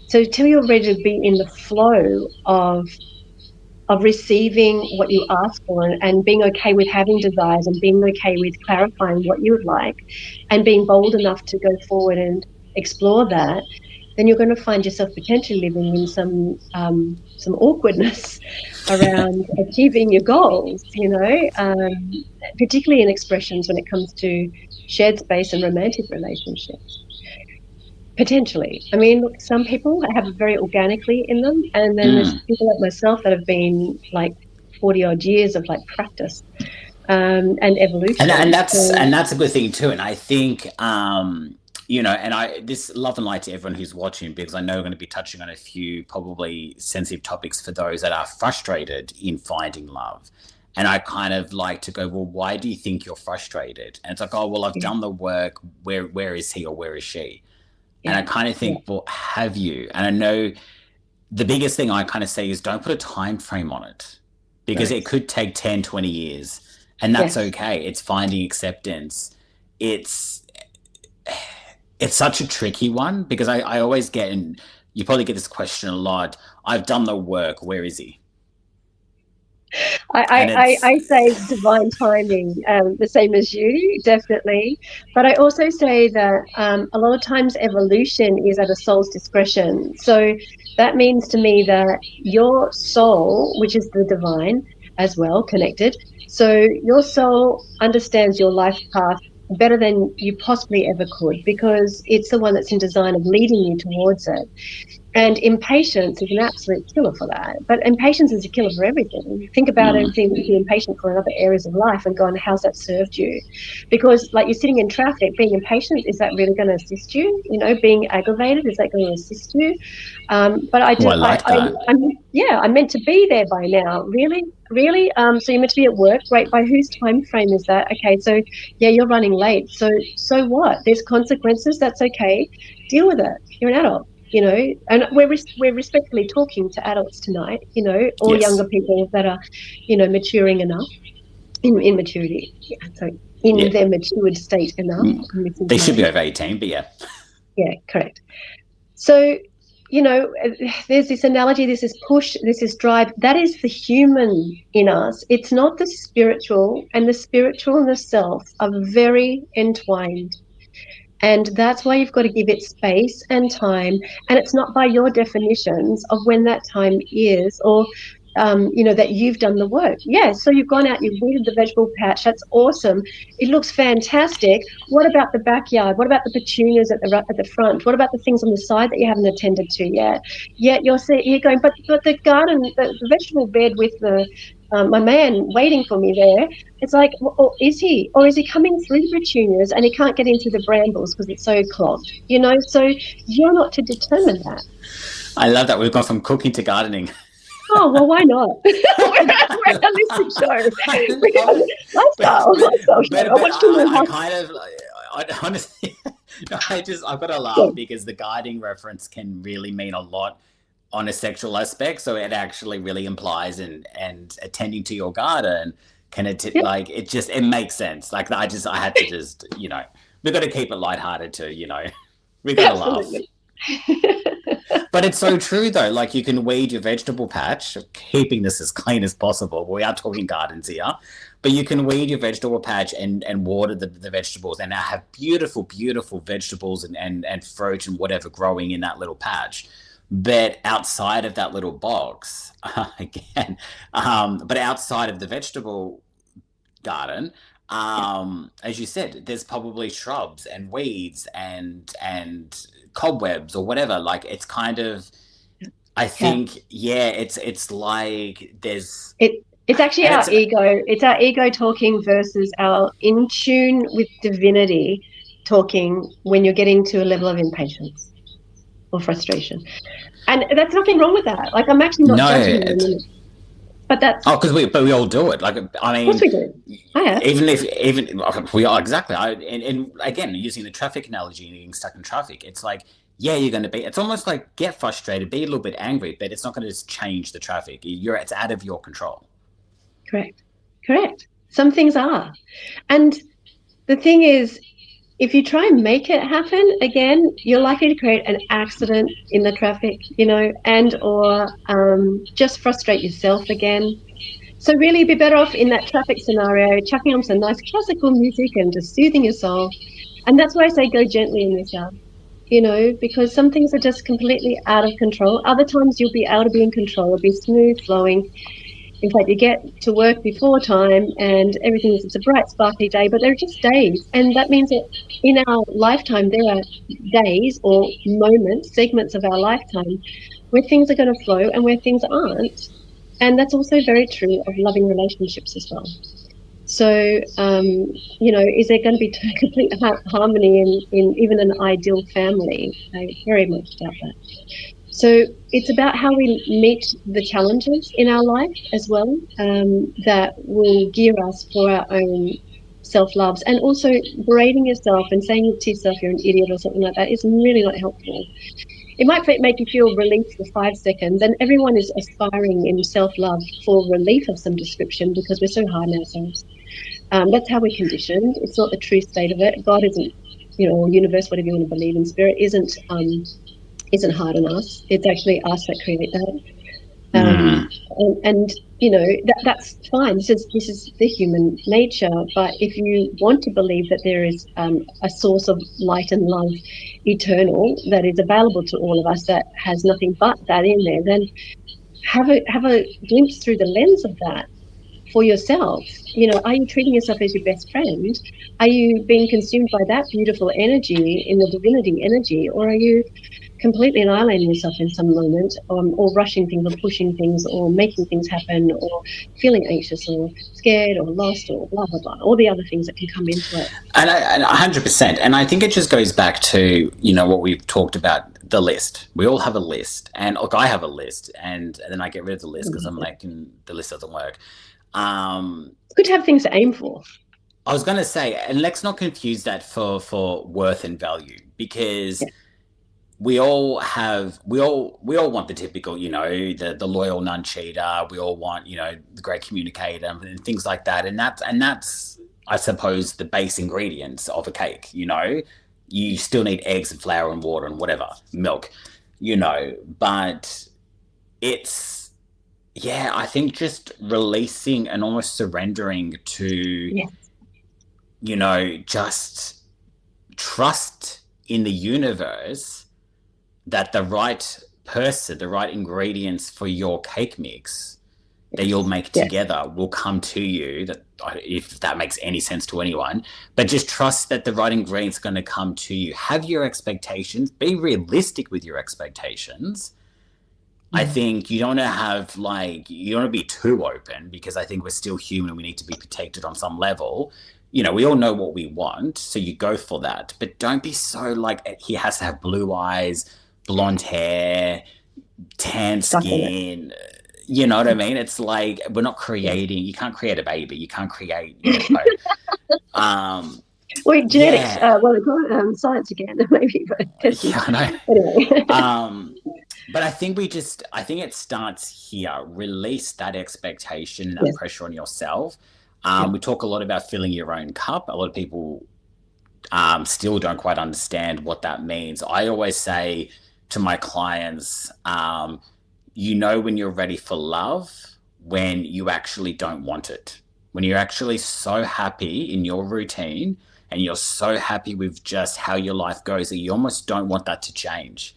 [SPEAKER 2] So till you're ready to be in the flow of receiving what you ask for, and being okay with having desires and being okay with clarifying what you would like and being bold enough to go forward and explore that, then you're going to find yourself potentially living in some awkwardness around achieving your goals, particularly in expressions when it comes to shared space and romantic relationships. Potentially. I mean, look, some people have it very organically in them, and then there's
[SPEAKER 1] Mm.
[SPEAKER 2] people like myself that have been like 40 odd years of like practice and
[SPEAKER 1] And
[SPEAKER 2] evolution.
[SPEAKER 1] that's
[SPEAKER 2] So,
[SPEAKER 1] and that's a good thing too. And I think and I this love and light to everyone who's watching, because I know we're going to be touching on a few probably sensitive topics for those that are frustrated in finding love. And I kind of like to go, well, why do you think you're frustrated? And it's like, oh, well, I've
[SPEAKER 2] yeah,
[SPEAKER 1] done the work. Where is he or where is she? And I
[SPEAKER 2] yeah,
[SPEAKER 1] kind of
[SPEAKER 2] yeah,
[SPEAKER 1] think, well, have you? And I know the biggest thing I kind of say is don't put a time frame on it, because it
[SPEAKER 2] nice.
[SPEAKER 1] could take 10, 20 years, and that's
[SPEAKER 2] Yes.
[SPEAKER 1] okay. It's finding acceptance. It's it's such a tricky one, because I always get, and you probably get this question a lot, I've done the work, where is he?
[SPEAKER 2] I,
[SPEAKER 1] And
[SPEAKER 2] I, I
[SPEAKER 1] it's
[SPEAKER 2] I say divine timing, the same as you, definitely. But I also say that a lot of times evolution is at a soul's discretion. So that means to me that your soul, which is the divine as well, connected. So your soul understands your life path better than you possibly ever could, because it's the one that's in design of leading you towards it. And impatience is an absolute killer for that. But impatience is a killer for everything. Think about
[SPEAKER 1] mm,
[SPEAKER 2] everything that you're impatient for in other areas of life and go on, how's that served you? Because, like, you're sitting in traffic, being impatient, is that really going to assist you? Being aggravated, is that going to assist you? But I
[SPEAKER 1] oh,
[SPEAKER 2] do,
[SPEAKER 1] I like that.
[SPEAKER 2] I'm meant to be there by now. Really? Really? So you're meant to be at work. Great. By whose time frame is that? Okay. So, yeah, you're running late. So what? There's consequences. That's okay. Deal with it. You're an adult. And we're respectfully talking to adults tonight, or
[SPEAKER 1] Yes.
[SPEAKER 2] younger people that are, maturing enough in maturity. Yeah, so in
[SPEAKER 1] Yeah.
[SPEAKER 2] their matured state enough.
[SPEAKER 1] Mm.
[SPEAKER 2] I'm missing
[SPEAKER 1] They
[SPEAKER 2] the
[SPEAKER 1] should be
[SPEAKER 2] word.
[SPEAKER 1] over 18, but yeah.
[SPEAKER 2] Yeah, correct. So, there's this analogy, there's this push, there's this drive. That is the human in us. It's not the spiritual, and the spiritual and the self are very entwined. And that's why you've got to give it space and time. And it's not by your definitions of when that time is, or, that you've done the work. Yeah, so you've gone out, you've weeded the vegetable patch. That's awesome. It looks fantastic. What about the backyard? What about the petunias at the front? What about the things on the side that you haven't attended to yet? Yet you're going, but the garden, the vegetable bed with my man waiting for me there, it's like, or is he? Or is he coming through the petunias and he can't get in through the brambles because it's so clogged? So you're not to determine that.
[SPEAKER 1] I love that we've gone from cooking to gardening.
[SPEAKER 2] Oh, well, why not? we're a holistic show.
[SPEAKER 1] I
[SPEAKER 2] We're
[SPEAKER 1] love
[SPEAKER 2] a
[SPEAKER 1] it.
[SPEAKER 2] lifestyle show. I watched too
[SPEAKER 1] I
[SPEAKER 2] much.
[SPEAKER 1] kind of, I honestly, no, I've got to
[SPEAKER 2] Yeah,
[SPEAKER 1] laugh, because the guiding reference can really mean a lot on a sexual aspect. So it actually really implies, and attending to your garden
[SPEAKER 2] yeah,
[SPEAKER 1] like, it makes sense. Like, I had to we've got to keep it lighthearted too, we got to laugh.
[SPEAKER 2] absolutely.
[SPEAKER 1] But it's so true though. Like, you can weed your vegetable patch, keeping this as clean as possible. We are talking gardens here, but you can weed your vegetable patch and water the vegetables, and now have beautiful, beautiful vegetables and fruit and whatever growing in that little patch. But outside of that little box, again, but outside of the vegetable garden,
[SPEAKER 2] Yeah,
[SPEAKER 1] as you said, there's probably shrubs and weeds and cobwebs or whatever. Like, it's kind of, I
[SPEAKER 2] Yeah.
[SPEAKER 1] think, yeah, it's like there's,
[SPEAKER 2] It's actually
[SPEAKER 1] and
[SPEAKER 2] our
[SPEAKER 1] it's,
[SPEAKER 2] ego. It's our ego talking versus our in tune with divinity talking when you're getting to a level of impatience or frustration. And that's nothing wrong with that. Like, I'm actually not
[SPEAKER 1] no,
[SPEAKER 2] judging you in a minute. But that's,
[SPEAKER 1] oh, because but we all do it. Like, I
[SPEAKER 2] of course
[SPEAKER 1] mean,
[SPEAKER 2] we do. I have.
[SPEAKER 1] even we are exactly. And again, using the traffic analogy and getting stuck in traffic, it's like, yeah, you're going to be. It's almost like get frustrated, be a little bit angry, but it's not going to just change the traffic. It's out of your control.
[SPEAKER 2] Correct. Correct. Some things are. And the thing is, if you try and make it happen again, you're likely to create an accident in the traffic, and or just frustrate yourself again. So really be better off in that traffic scenario, chucking on some nice classical music and just soothing your soul. And that's why I say go gently in yourself, because some things are just completely out of control. Other times you'll be able to be in control, it'll be smooth flowing. In fact, you get to work before time and it's a bright, sparkly day, but they're just days. And that means that in our lifetime, there are days or moments, segments of our lifetime where things are going to flow and where things aren't. And that's also very true of loving relationships as well. So, is there going to be complete harmony in even an ideal family? I very much doubt that. So it's about how we meet the challenges in our life as well, that will gear us for our own self-loves. And also berating yourself and saying to yourself you're an idiot or something like that is really not helpful. It might make you feel relief for 5 seconds, and everyone is aspiring in self-love for relief of some description because we're so hard on ourselves. That's how we're conditioned. It's not the true state of it. God isn't, or universe, whatever you want to believe in, spirit isn't hard on us. It's actually us that create that. And that's fine. This is the human nature. But if you want to believe that there is a source of light and love, eternal, that is available to all of us, that has nothing but that in there, then have a glimpse through the lens of that for yourself. Are you treating yourself as your best friend? Are you being consumed by that beautiful energy in the divinity energy, or are you completely annihilating yourself in some moment, or rushing things or pushing things or making things happen or feeling anxious or scared or lost or blah, blah, blah, all the other things that can come into it.
[SPEAKER 1] And 100%. And I think it just goes back to, what we've talked about, the list. We all have a list. And look, I have a list, and then I get rid of the list because I'm like, the list doesn't work.
[SPEAKER 2] It's good to have things to aim for.
[SPEAKER 1] I was going to say, and let's not confuse that for worth and value, because we all want the typical, the loyal non-cheater. We all want, the great communicator and things like that. And that's, I suppose, the base ingredients of a cake. You still need eggs and flour and water and whatever, milk, but it's, yeah, I think just releasing and almost surrendering to, just trust in the universe that the right person, the right ingredients for your cake mix that you'll make together will come to you, that, if that makes any sense to anyone. But just trust that the right ingredients are going to come to you. Have your expectations. Be realistic with your expectations. I think you don't want to you don't want to be too open, because I think we're still human and we need to be protected on some level. We all know what we want, so you go for that. But don't be so like, he has to have blue eyes, blonde hair, tan skin. You know what I mean? It's like, we're not creating. You can't create a baby. You can't create.
[SPEAKER 2] Well, genetics. They call it science again, maybe. But
[SPEAKER 1] yeah, I know.
[SPEAKER 2] Anyway.
[SPEAKER 1] But I think it starts here. Release that expectation, that pressure on yourself. We talk a lot about filling your own cup. A lot of people still don't quite understand what that means. I always say to my clients, when you're ready for love, when you actually don't want it, when you're actually so happy in your routine and you're so happy with just how your life goes that you almost don't want that to change.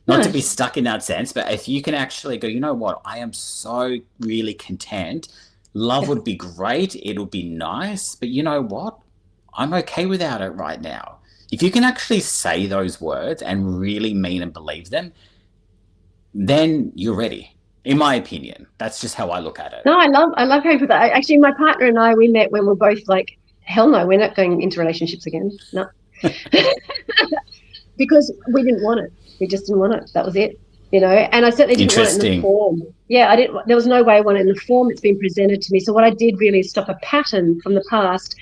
[SPEAKER 1] Not to be stuck in that sense, but if you can actually go, you know what, I am so really content. Love would be great. It'll be nice. But you know what? I'm okay without it right now. If you can actually say those words and really mean and believe them, then you're ready. In my opinion, that's just how I look at it.
[SPEAKER 2] No, I love how you put that. Actually, my partner and I, we met when we're both like, hell no, we're not going into relationships again. No. Because we didn't want it. We just didn't want it. That was it. And I certainly didn't want it in the
[SPEAKER 1] Interesting.
[SPEAKER 2] form. Yeah, I didn't. There was no way I wanted it in the form it's been presented to me. So what I did really is stop a pattern from the past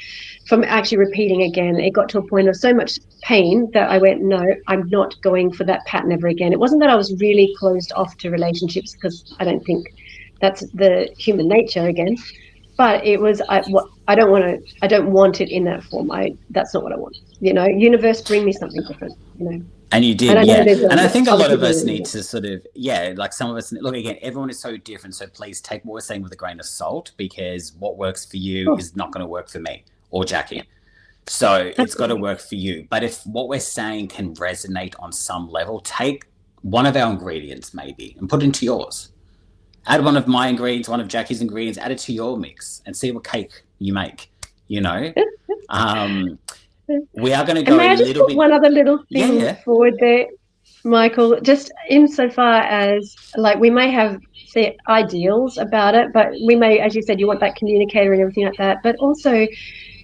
[SPEAKER 2] from actually repeating again. It got to a point of so much pain that I went, no, I'm not going for that pattern ever again. It wasn't that I was really closed off to relationships, because I don't think that's the human nature again. But it was, I don't want to. I don't want it in that form. That's not what I want. Universe, bring me something different.
[SPEAKER 1] And you
[SPEAKER 2] And
[SPEAKER 1] did,
[SPEAKER 2] I know
[SPEAKER 1] yeah.
[SPEAKER 2] there's
[SPEAKER 1] And I think a
[SPEAKER 2] other
[SPEAKER 1] lot of
[SPEAKER 2] people
[SPEAKER 1] us
[SPEAKER 2] in
[SPEAKER 1] need
[SPEAKER 2] it.
[SPEAKER 1] to sort of, yeah, like some of us, look, again, everyone is so different. So please take what we're saying with a grain of salt, because what works for you
[SPEAKER 2] Oh,
[SPEAKER 1] is not going to work for me or Jacqui. So it's got to
[SPEAKER 2] absolutely.
[SPEAKER 1] work for you. But if what we're saying can resonate on some level, take one of our ingredients maybe and put it into yours. Add one of my ingredients, one of Jackie's ingredients, add it to your mix and see what cake you make, you know? Um, we are going to
[SPEAKER 2] And
[SPEAKER 1] go
[SPEAKER 2] may
[SPEAKER 1] a
[SPEAKER 2] I just
[SPEAKER 1] little
[SPEAKER 2] put
[SPEAKER 1] bit,
[SPEAKER 2] one other little
[SPEAKER 1] yeah,
[SPEAKER 2] thing
[SPEAKER 1] yeah.
[SPEAKER 2] forward there, Michael? Just insofar as, like, we may have set ideals about it, but we may, as you said, you want that communicator and everything like that. But also,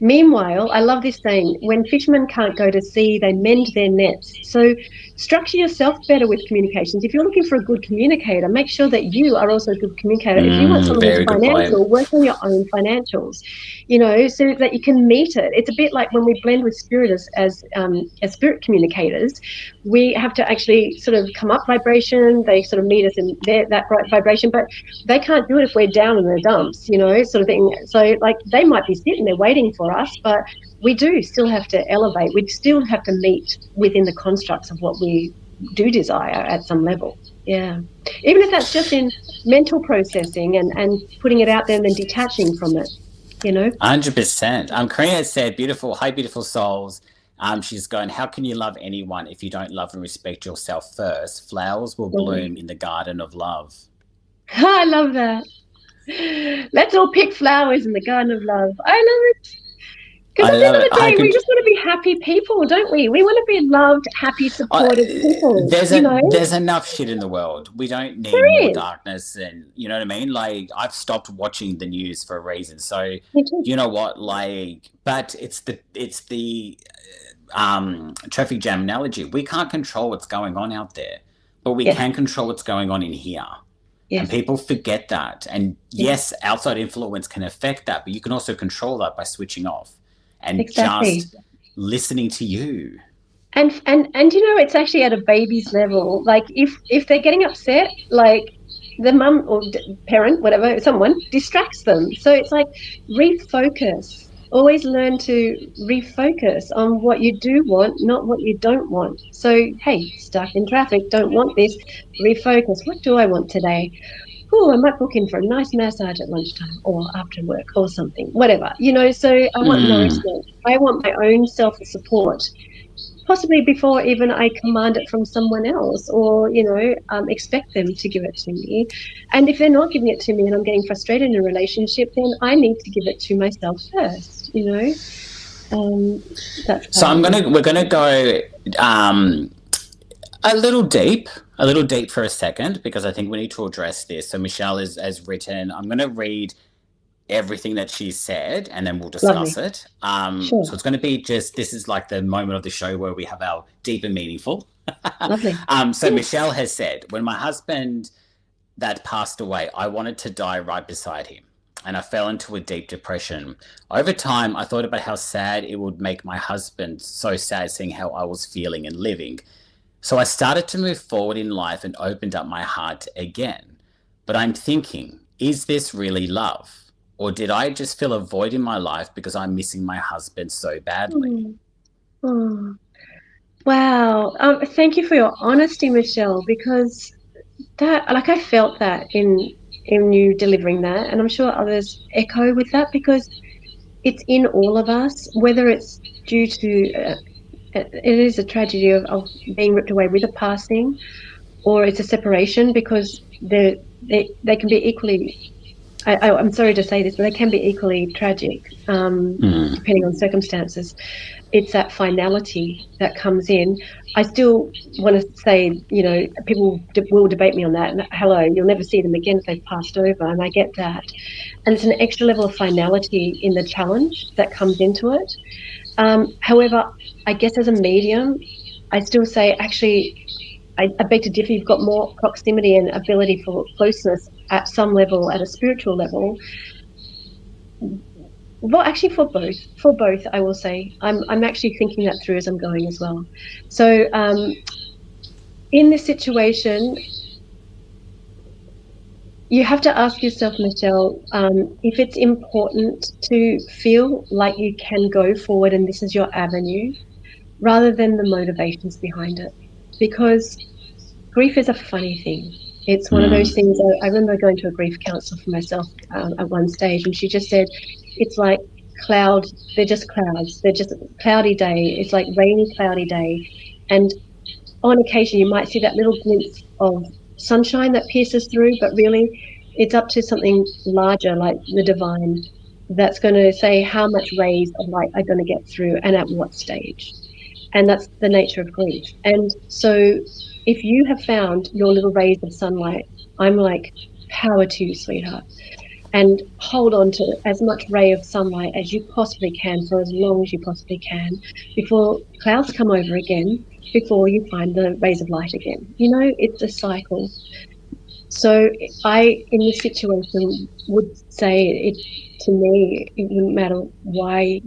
[SPEAKER 2] meanwhile, I love this saying, when fishermen can't go to sea, they mend their nets. So structure yourself better with communications. If you're looking for a good communicator, make sure that you are also a good communicator. If you want someone who's
[SPEAKER 1] Very good point.
[SPEAKER 2] financial, work on your own financials, so that you can meet it. It's a bit like when we blend with spirit as spirit communicators, we have to actually sort of come up vibration. They sort of meet us in that vibration, but they can't do it if we're down in the dumps, sort of thing. So like they might be sitting there waiting for us, but we do still have to elevate. We still have to meet within the constructs of what we do desire at some level. Yeah. Even if that's just in mental processing and putting it out there and then detaching from it.
[SPEAKER 1] 100%. Karina said, beautiful, hi, beautiful souls. She's going, how can you love anyone if you don't love and respect yourself first? Flowers will
[SPEAKER 2] Oh,
[SPEAKER 1] bloom in the garden of love.
[SPEAKER 2] I love that. Let's all pick flowers in the garden of love. I love it. Because
[SPEAKER 1] I
[SPEAKER 2] at the end
[SPEAKER 1] love
[SPEAKER 2] of
[SPEAKER 1] it.
[SPEAKER 2] the day, we just want to be happy people, don't we? We want to be loved, happy,
[SPEAKER 1] Uh,
[SPEAKER 2] supportive people,
[SPEAKER 1] there's enough shit in the world. We don't need more
[SPEAKER 2] There is.
[SPEAKER 1] darkness, and you know what I mean. Like I've stopped watching the news for a reason. So
[SPEAKER 2] Me too.
[SPEAKER 1] you know what? Like, but it's the traffic jam analogy. We can't control what's going on out there, but we
[SPEAKER 2] Yes,
[SPEAKER 1] can control what's going on in here. And
[SPEAKER 2] yes,
[SPEAKER 1] people forget that. And
[SPEAKER 2] yes,
[SPEAKER 1] yes, outside influence can affect that, but you can also control that by switching off and
[SPEAKER 2] exactly.
[SPEAKER 1] just listening to you.
[SPEAKER 2] And it's actually at a baby's level. Like if they're getting upset, like the mum or parent, whatever, someone distracts them. So it's like refocus. Always learn to refocus on what you do want, not what you don't want. So, hey, stuck in traffic, don't want this. Refocus. What do I want today? Oh, I might book in for a nice massage at lunchtime or after work or something, whatever. So I want
[SPEAKER 1] Mm.
[SPEAKER 2] nourishment. I want my own self support, possibly before even I command it from someone else or, expect them to give it to me. And if they're not giving it to me and I'm getting frustrated in a relationship, then I need to give it to myself first. Um, that's
[SPEAKER 1] So
[SPEAKER 2] how I do
[SPEAKER 1] we're gonna go um, a little deep, for a second, because I think we need to address this. So Michelle has written. I'm gonna read everything that she said, and then we'll
[SPEAKER 2] it. Lovely.
[SPEAKER 1] discuss it.
[SPEAKER 2] Sure.
[SPEAKER 1] So it's going to be just this is like the moment of the show where we have our deep and meaningful.
[SPEAKER 2] Lovely.
[SPEAKER 1] So
[SPEAKER 2] Yeah.
[SPEAKER 1] Michelle has said, when my husband that passed away, I wanted to die right beside him. And I fell into a deep depression. Over time, I thought about how sad it would make my husband so sad seeing how I was feeling and living. So I started to move forward in life and opened up my heart again. But I'm thinking, is this really love? Or did I just feel a void in my life because I'm missing my husband so badly?
[SPEAKER 2] Oh, oh. Wow. Thank you for your honesty, Michelle, because that, like, I felt that in you delivering that, and I'm sure others echo with that because it's in all of us, whether it's due to it is a tragedy of being ripped away with a passing, or it's a separation because they can be equally I'm sorry to say this, but they can be equally tragic, depending on circumstances. It's that finality that comes in. I still want to say, people will debate me on that. And hello, you'll never see them again if they've passed over, and I get that. And it's an extra level of finality in the challenge that comes into it. However, I guess as a medium, I still say, actually, I beg to differ. You've got more proximity and ability for closeness at some level, at a spiritual level. Well, actually, for both, I will say, I'm actually thinking that through as I'm going as well. So, in this situation, you have to ask yourself, Michelle, if it's important to feel like you can go forward and this is your avenue, rather than the motivations behind it, because grief is a funny thing. It's one of those things. I remember going to a grief counsellor for myself at one stage, and she just said, it's like clouds. They're just clouds. They're just a cloudy day. It's like rainy, cloudy day. And on occasion, you might see that little glimpse of sunshine that pierces through, but really it's up to something larger, like the divine, that's going to say how much rays of light are going to get through and at what stage. And that's the nature of grief. And so if you have found your little rays of sunlight, I'm like, power to you, sweetheart. And hold on to as much ray of sunlight as you possibly can for as long as you possibly can before clouds come over again, before you find the rays of light again. It's a cycle. So I, in this situation, would say to me, it wouldn't matter why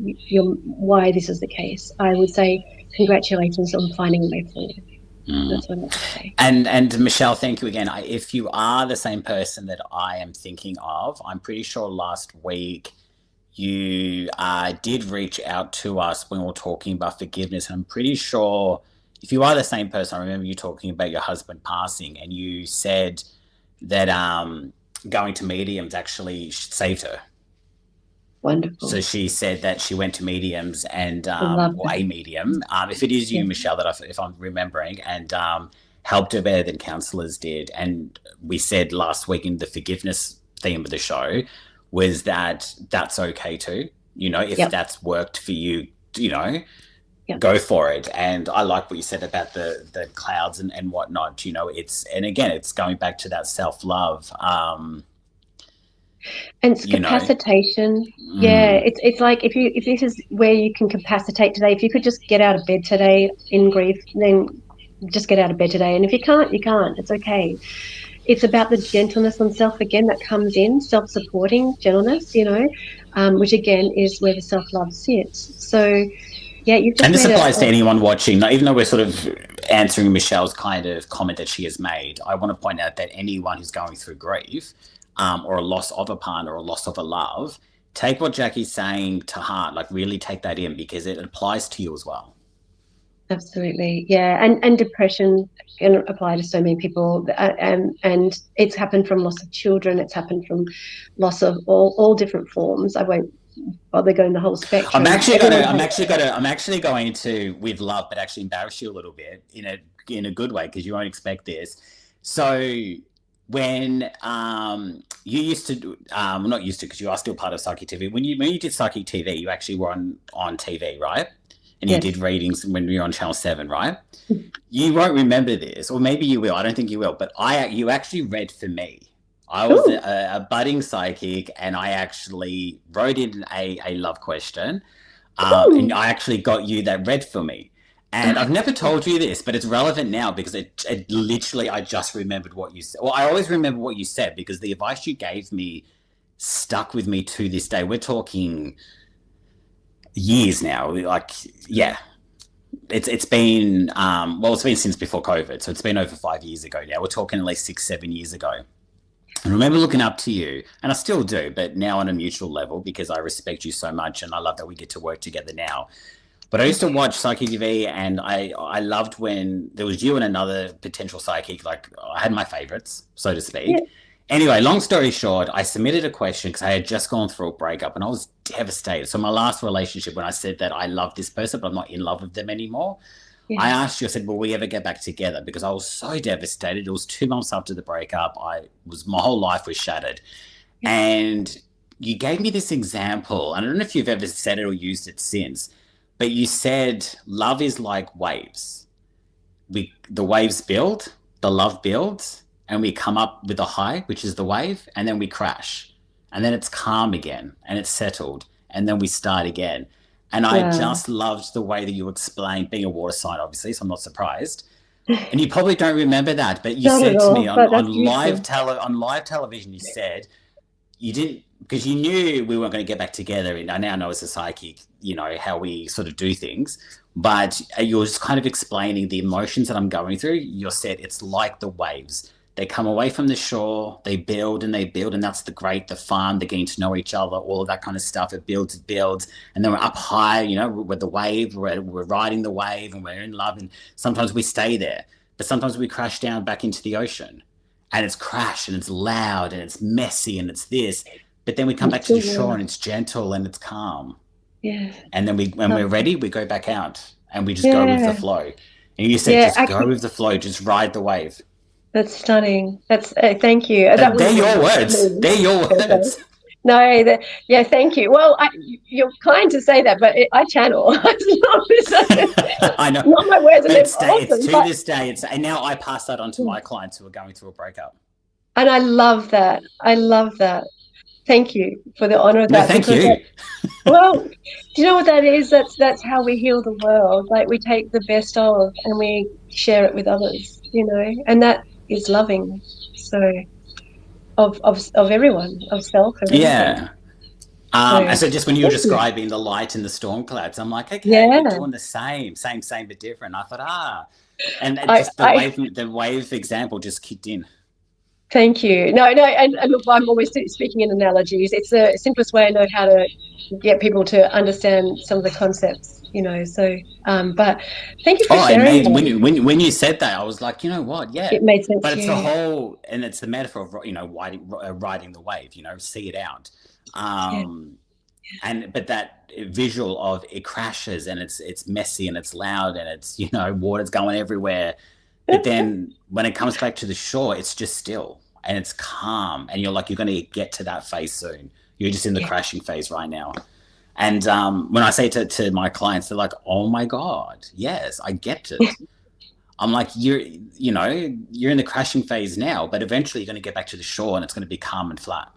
[SPEAKER 2] this is the case. I would say congratulations on finding a way forward. That's what I would say.
[SPEAKER 1] And Michelle, thank you again. If you are the same person that I am thinking of, I'm pretty sure last week you did reach out to us when we were talking about forgiveness. And I'm pretty sure if you are the same person, I remember you talking about your husband passing, and you said that going to mediums actually saved her.
[SPEAKER 2] Wonderful.
[SPEAKER 1] So she said that she went to mediums and or a medium, if it is you, Michelle, if I'm remembering, and helped her better than counsellors did. And we said last week in the forgiveness theme of the show was that that's okay too. If that's worked for you, go for it. And I like what you said about the clouds and whatnot. It's going back to that self-love.
[SPEAKER 2] And it's capacitation. Yeah, it's like if this is where you can capacitate today, if you could just get out of bed today in grief, then just get out of bed today. And if you can't, you can't. It's okay. It's about the gentleness on self again that comes in, self-supporting gentleness, which again is where the self-love sits. So yeah, you've just.
[SPEAKER 1] And this applies to anyone watching. Even though we're sort of answering Michelle's kind of comment that she has made, I want to point out that anyone who's going through grief, or a loss of a partner or a loss of a love, take what Jacqui's saying to heart, like really take that in, because it applies to you as well.
[SPEAKER 2] Absolutely. Yeah. And depression can apply to so many people. And it's happened from loss of children. It's happened from loss of all different forms. I won't bother going the whole spectrum.
[SPEAKER 1] I'm actually going to, with love, but actually embarrass you a little bit in a good way, because you won't expect this. So when you used to, not used to, because you are still part of Psychic TV. When you did Psychic TV, you actually were on TV, right? And you did readings when you were on Channel 7, right? You won't remember this, or maybe you will. I don't think you will. But you actually read for me. I was a budding psychic, and I actually wrote in a love question, and I actually got you that read for me. And I've never told you this, but it's relevant now because it literally, I just remembered what you said. Well, I always remember what you said because the advice you gave me stuck with me to this day. We're talking years now. Like, yeah, it's been, it's been since before COVID. So it's been over 5 years ago now. We're talking at least 6-7 years ago. I remember looking up to you, and I still do, but now on a mutual level because I respect you so much and I love that we get to work together now. But I used to watch Psychic TV, and I loved when there was you and another potential psychic. Like, I had my favorites, so to speak. Yeah. Anyway, long story short, I submitted a question because I had just gone through a breakup, and I was devastated. So my last relationship, when I said that I love this person, but I'm not in love with them anymore, I asked you, I said, will we ever get back together? Because I was so devastated. It was 2 months after the breakup. My whole life was shattered. And you gave me this example. I don't know if you've ever said it or used it since, but you said love is like waves. The waves build, the love builds, and we come up with a high, which is the wave, and then we crash. And then it's calm again and it's settled. And then we start again. And I
[SPEAKER 2] Wow.
[SPEAKER 1] just loved the way that you explained, being a water sign, obviously, so I'm not surprised. And you probably don't remember that, but you
[SPEAKER 2] Not at
[SPEAKER 1] said to me
[SPEAKER 2] all, but that's beautiful.
[SPEAKER 1] on live television, you said you didn't, because you knew we weren't going to get back together. And I now know as a psychic, you know, how we sort of do things. But you were just kind of explaining the emotions that I'm going through. You said it's like the waves. They come away from the shore, they build, and that's the great, the fun, they're getting to know each other, all of that kind of stuff. It builds, and then we're up high, you know, with the wave, we're riding the wave, and we're in love, and sometimes we stay there, but sometimes we crash down back into the ocean, and it's crash, and it's loud, and it's messy, and it's this, but then we come
[SPEAKER 2] And
[SPEAKER 1] back to
[SPEAKER 2] still
[SPEAKER 1] the shore, and
[SPEAKER 2] work.
[SPEAKER 1] it's gentle, and it's calm,
[SPEAKER 2] Yeah.
[SPEAKER 1] and then when we're ready, we go back out, and we just go with the
[SPEAKER 2] Yeah.
[SPEAKER 1] flow. And you said,
[SPEAKER 2] Yeah.
[SPEAKER 1] just go
[SPEAKER 2] Actually,
[SPEAKER 1] with the flow, just ride the wave.
[SPEAKER 2] that's stunning. That's thank you. That
[SPEAKER 1] They're
[SPEAKER 2] wouldn't be
[SPEAKER 1] your words.
[SPEAKER 2] me
[SPEAKER 1] They're your
[SPEAKER 2] per se.
[SPEAKER 1] words.
[SPEAKER 2] No, yeah, thank you. Well, you're kind to say that, but I channel.
[SPEAKER 1] I know,
[SPEAKER 2] Not my words, and
[SPEAKER 1] but
[SPEAKER 2] they're
[SPEAKER 1] it's
[SPEAKER 2] awesome.
[SPEAKER 1] to this day. And now I pass that on to my clients who are going through a breakup.
[SPEAKER 2] And I love that. I love that. Thank you for the honor of
[SPEAKER 1] No,
[SPEAKER 2] that
[SPEAKER 1] thank
[SPEAKER 2] because
[SPEAKER 1] you.
[SPEAKER 2] well, do you know what that is? That's how we heal the world. Like we take the best of and we share it with others, you know, and that is loving. So of everyone, of self, of everything.
[SPEAKER 1] Yeah.
[SPEAKER 2] So
[SPEAKER 1] And so just when you were
[SPEAKER 2] thank you.
[SPEAKER 1] describing the light in the storm clouds, I'm like, okay, we're
[SPEAKER 2] Yeah,
[SPEAKER 1] doing the same, but different. I thought, and it
[SPEAKER 2] I
[SPEAKER 1] just
[SPEAKER 2] I
[SPEAKER 1] the wave example just kicked in.
[SPEAKER 2] thank you. No, and look, I'm always speaking in analogies. It's the simplest way I know how to get people to understand some of the concepts, you know. So, but thank you for
[SPEAKER 1] Oh, it
[SPEAKER 2] sharing
[SPEAKER 1] made
[SPEAKER 2] that.
[SPEAKER 1] when you said that, I was like, you know what? Yeah,
[SPEAKER 2] It made sense
[SPEAKER 1] but
[SPEAKER 2] to
[SPEAKER 1] it's the
[SPEAKER 2] you.
[SPEAKER 1] whole, and it's the metaphor of riding the wave. You know, see it out.
[SPEAKER 2] Yeah,
[SPEAKER 1] Um, and but that visual of it crashes and it's messy and it's loud and it's water's going everywhere, but then when it comes back to the shore it's just still and it's calm and you're going to get to that phase soon. You're just in the
[SPEAKER 2] yeah,
[SPEAKER 1] crashing phase right now. And when I say to my clients, they're like, oh my god, yes, I get it. I'm like, you're in the crashing phase now, but eventually you're going to get back to the shore and it's going to be calm and flat.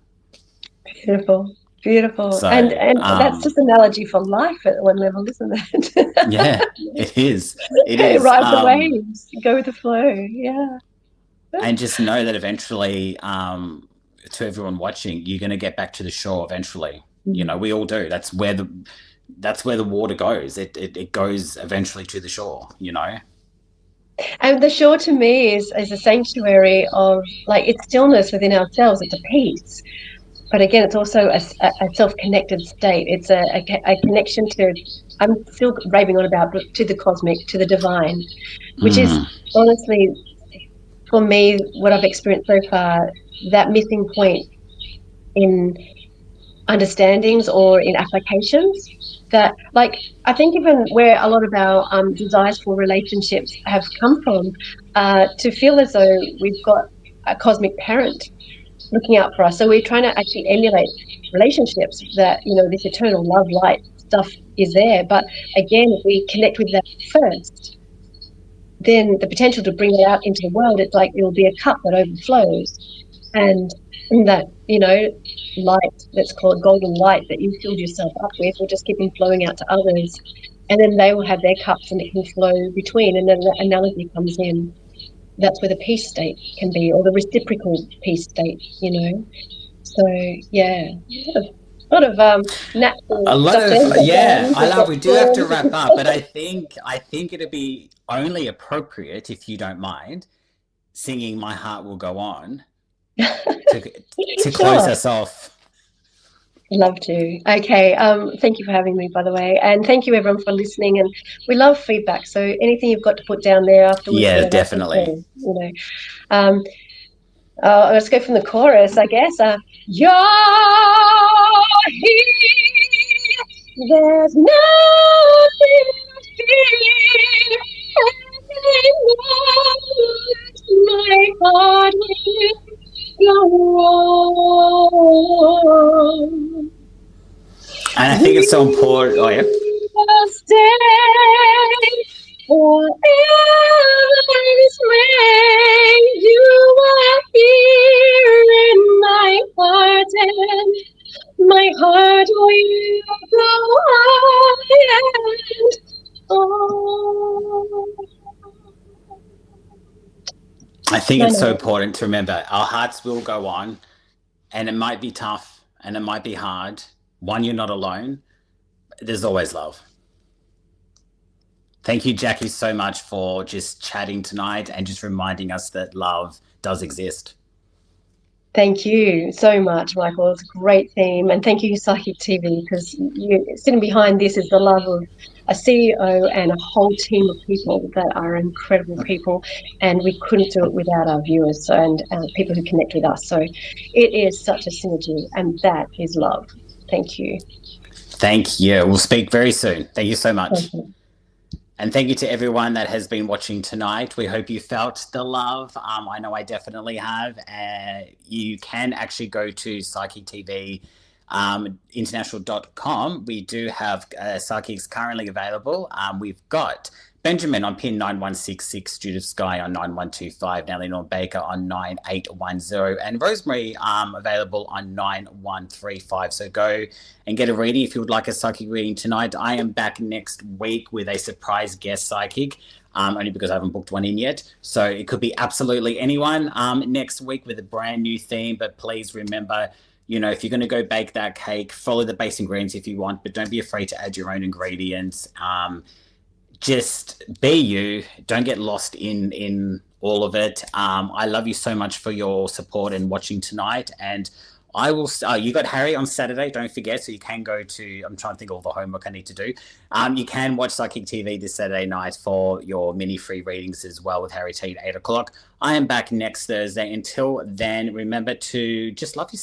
[SPEAKER 2] beautiful, beautiful,
[SPEAKER 1] So
[SPEAKER 2] and that's just analogy for life at one level, isn't
[SPEAKER 1] yeah,
[SPEAKER 2] it?
[SPEAKER 1] it is. It is.
[SPEAKER 2] Ride the waves, go with the flow. Yeah,
[SPEAKER 1] And just know that eventually, to everyone watching, you're going to get back to the shore eventually. We all do. That's where the water goes. It goes eventually to the shore.
[SPEAKER 2] and the shore to me is a sanctuary of like it's stillness within ourselves. It's a peace. But again, it's also a self-connected state. It's a connection to, I'm still raving on about, but to the cosmic, to the divine, which is
[SPEAKER 1] Mm.
[SPEAKER 2] honestly, for me, what I've experienced so far, that missing point in understandings or in applications that, like, I think even where a lot of our desires for relationships have come from, to feel as though we've got a cosmic parent looking out for us. So we're trying to actually emulate relationships that, this eternal love light stuff is there. But again, if we connect with that first, then the potential to bring that out into the world, it's like it'll be a cup that overflows. And in that, light that's called golden light that you filled yourself up with will just keep on flowing out to others. And then they will have their cups and it can flow between. And then the analogy comes in. That's where the peace state can be, or the reciprocal peace state. So yeah, a lot of
[SPEAKER 1] A
[SPEAKER 2] natural
[SPEAKER 1] lot
[SPEAKER 2] stuff there.
[SPEAKER 1] of
[SPEAKER 2] We've got
[SPEAKER 1] yeah,
[SPEAKER 2] dams,
[SPEAKER 1] I
[SPEAKER 2] we've
[SPEAKER 1] love.
[SPEAKER 2] got
[SPEAKER 1] We do have to
[SPEAKER 2] storms.
[SPEAKER 1] wrap up, but I think it'd be only appropriate if you don't mind singing "My Heart Will Go On" to to close
[SPEAKER 2] Sure,
[SPEAKER 1] us off.
[SPEAKER 2] love to. Okay, thank you for having me, by the way, and thank you everyone for listening. And we love feedback. So anything you've got to put down there afterwards,
[SPEAKER 1] Yeah,
[SPEAKER 2] whatever, just
[SPEAKER 1] definitely.
[SPEAKER 2] um, let's go from the chorus, I guess. You're here. There's nothing to fear. And I know that my heart will go
[SPEAKER 1] so important. Oh, yeah.
[SPEAKER 2] Stay forever this way. You are here in my heart, and my heart will go on and on.
[SPEAKER 1] I think
[SPEAKER 2] I
[SPEAKER 1] it's so
[SPEAKER 2] know.
[SPEAKER 1] important to remember our hearts will go on, and it might be tough and it might be hard. One, you're not alone. There's always love. Thank you, Jacqui, so much for just chatting tonight and just reminding us that love does exist.
[SPEAKER 2] Thank you so much, Michael. It's a great theme. And thank you, Psychic TV, because you sitting behind this is the love of a CEO and a whole team of people that are incredible people. And we couldn't do it without our viewers and people who connect with us. So it is such a synergy, and that is love. Thank you.
[SPEAKER 1] Thank you. We'll speak very soon. Thank you so much.
[SPEAKER 2] Thank you.
[SPEAKER 1] And thank you to everyone that has been watching tonight. We hope you felt the love. I know I definitely have. You can actually go to Psychic TV international.com. We do have psychics currently available. We've got Benjamin on pin 9166, Judith Sky on 9125, Nellie Norm Baker on 9810, and Rosemary available on 9135. So go and get a reading if you would like a psychic reading tonight. I am back next week with a surprise guest psychic. Only because I haven't booked one in yet. So it could be absolutely anyone next week with a brand new theme. But please remember, you know, if you're going to go bake that cake, follow the base ingredients if you want, but don't be afraid to add your own ingredients. Just be you. Don't get lost in all of it. I love you so much for your support and watching tonight. And I will. You got Harry on Saturday. Don't forget. So you can go to. I'm trying to think of all the homework I need to do. You can watch Psychic TV this Saturday night for your mini free readings as well with Harry T at 8 o'clock. I am back next Thursday. Until then, remember to just love yourself.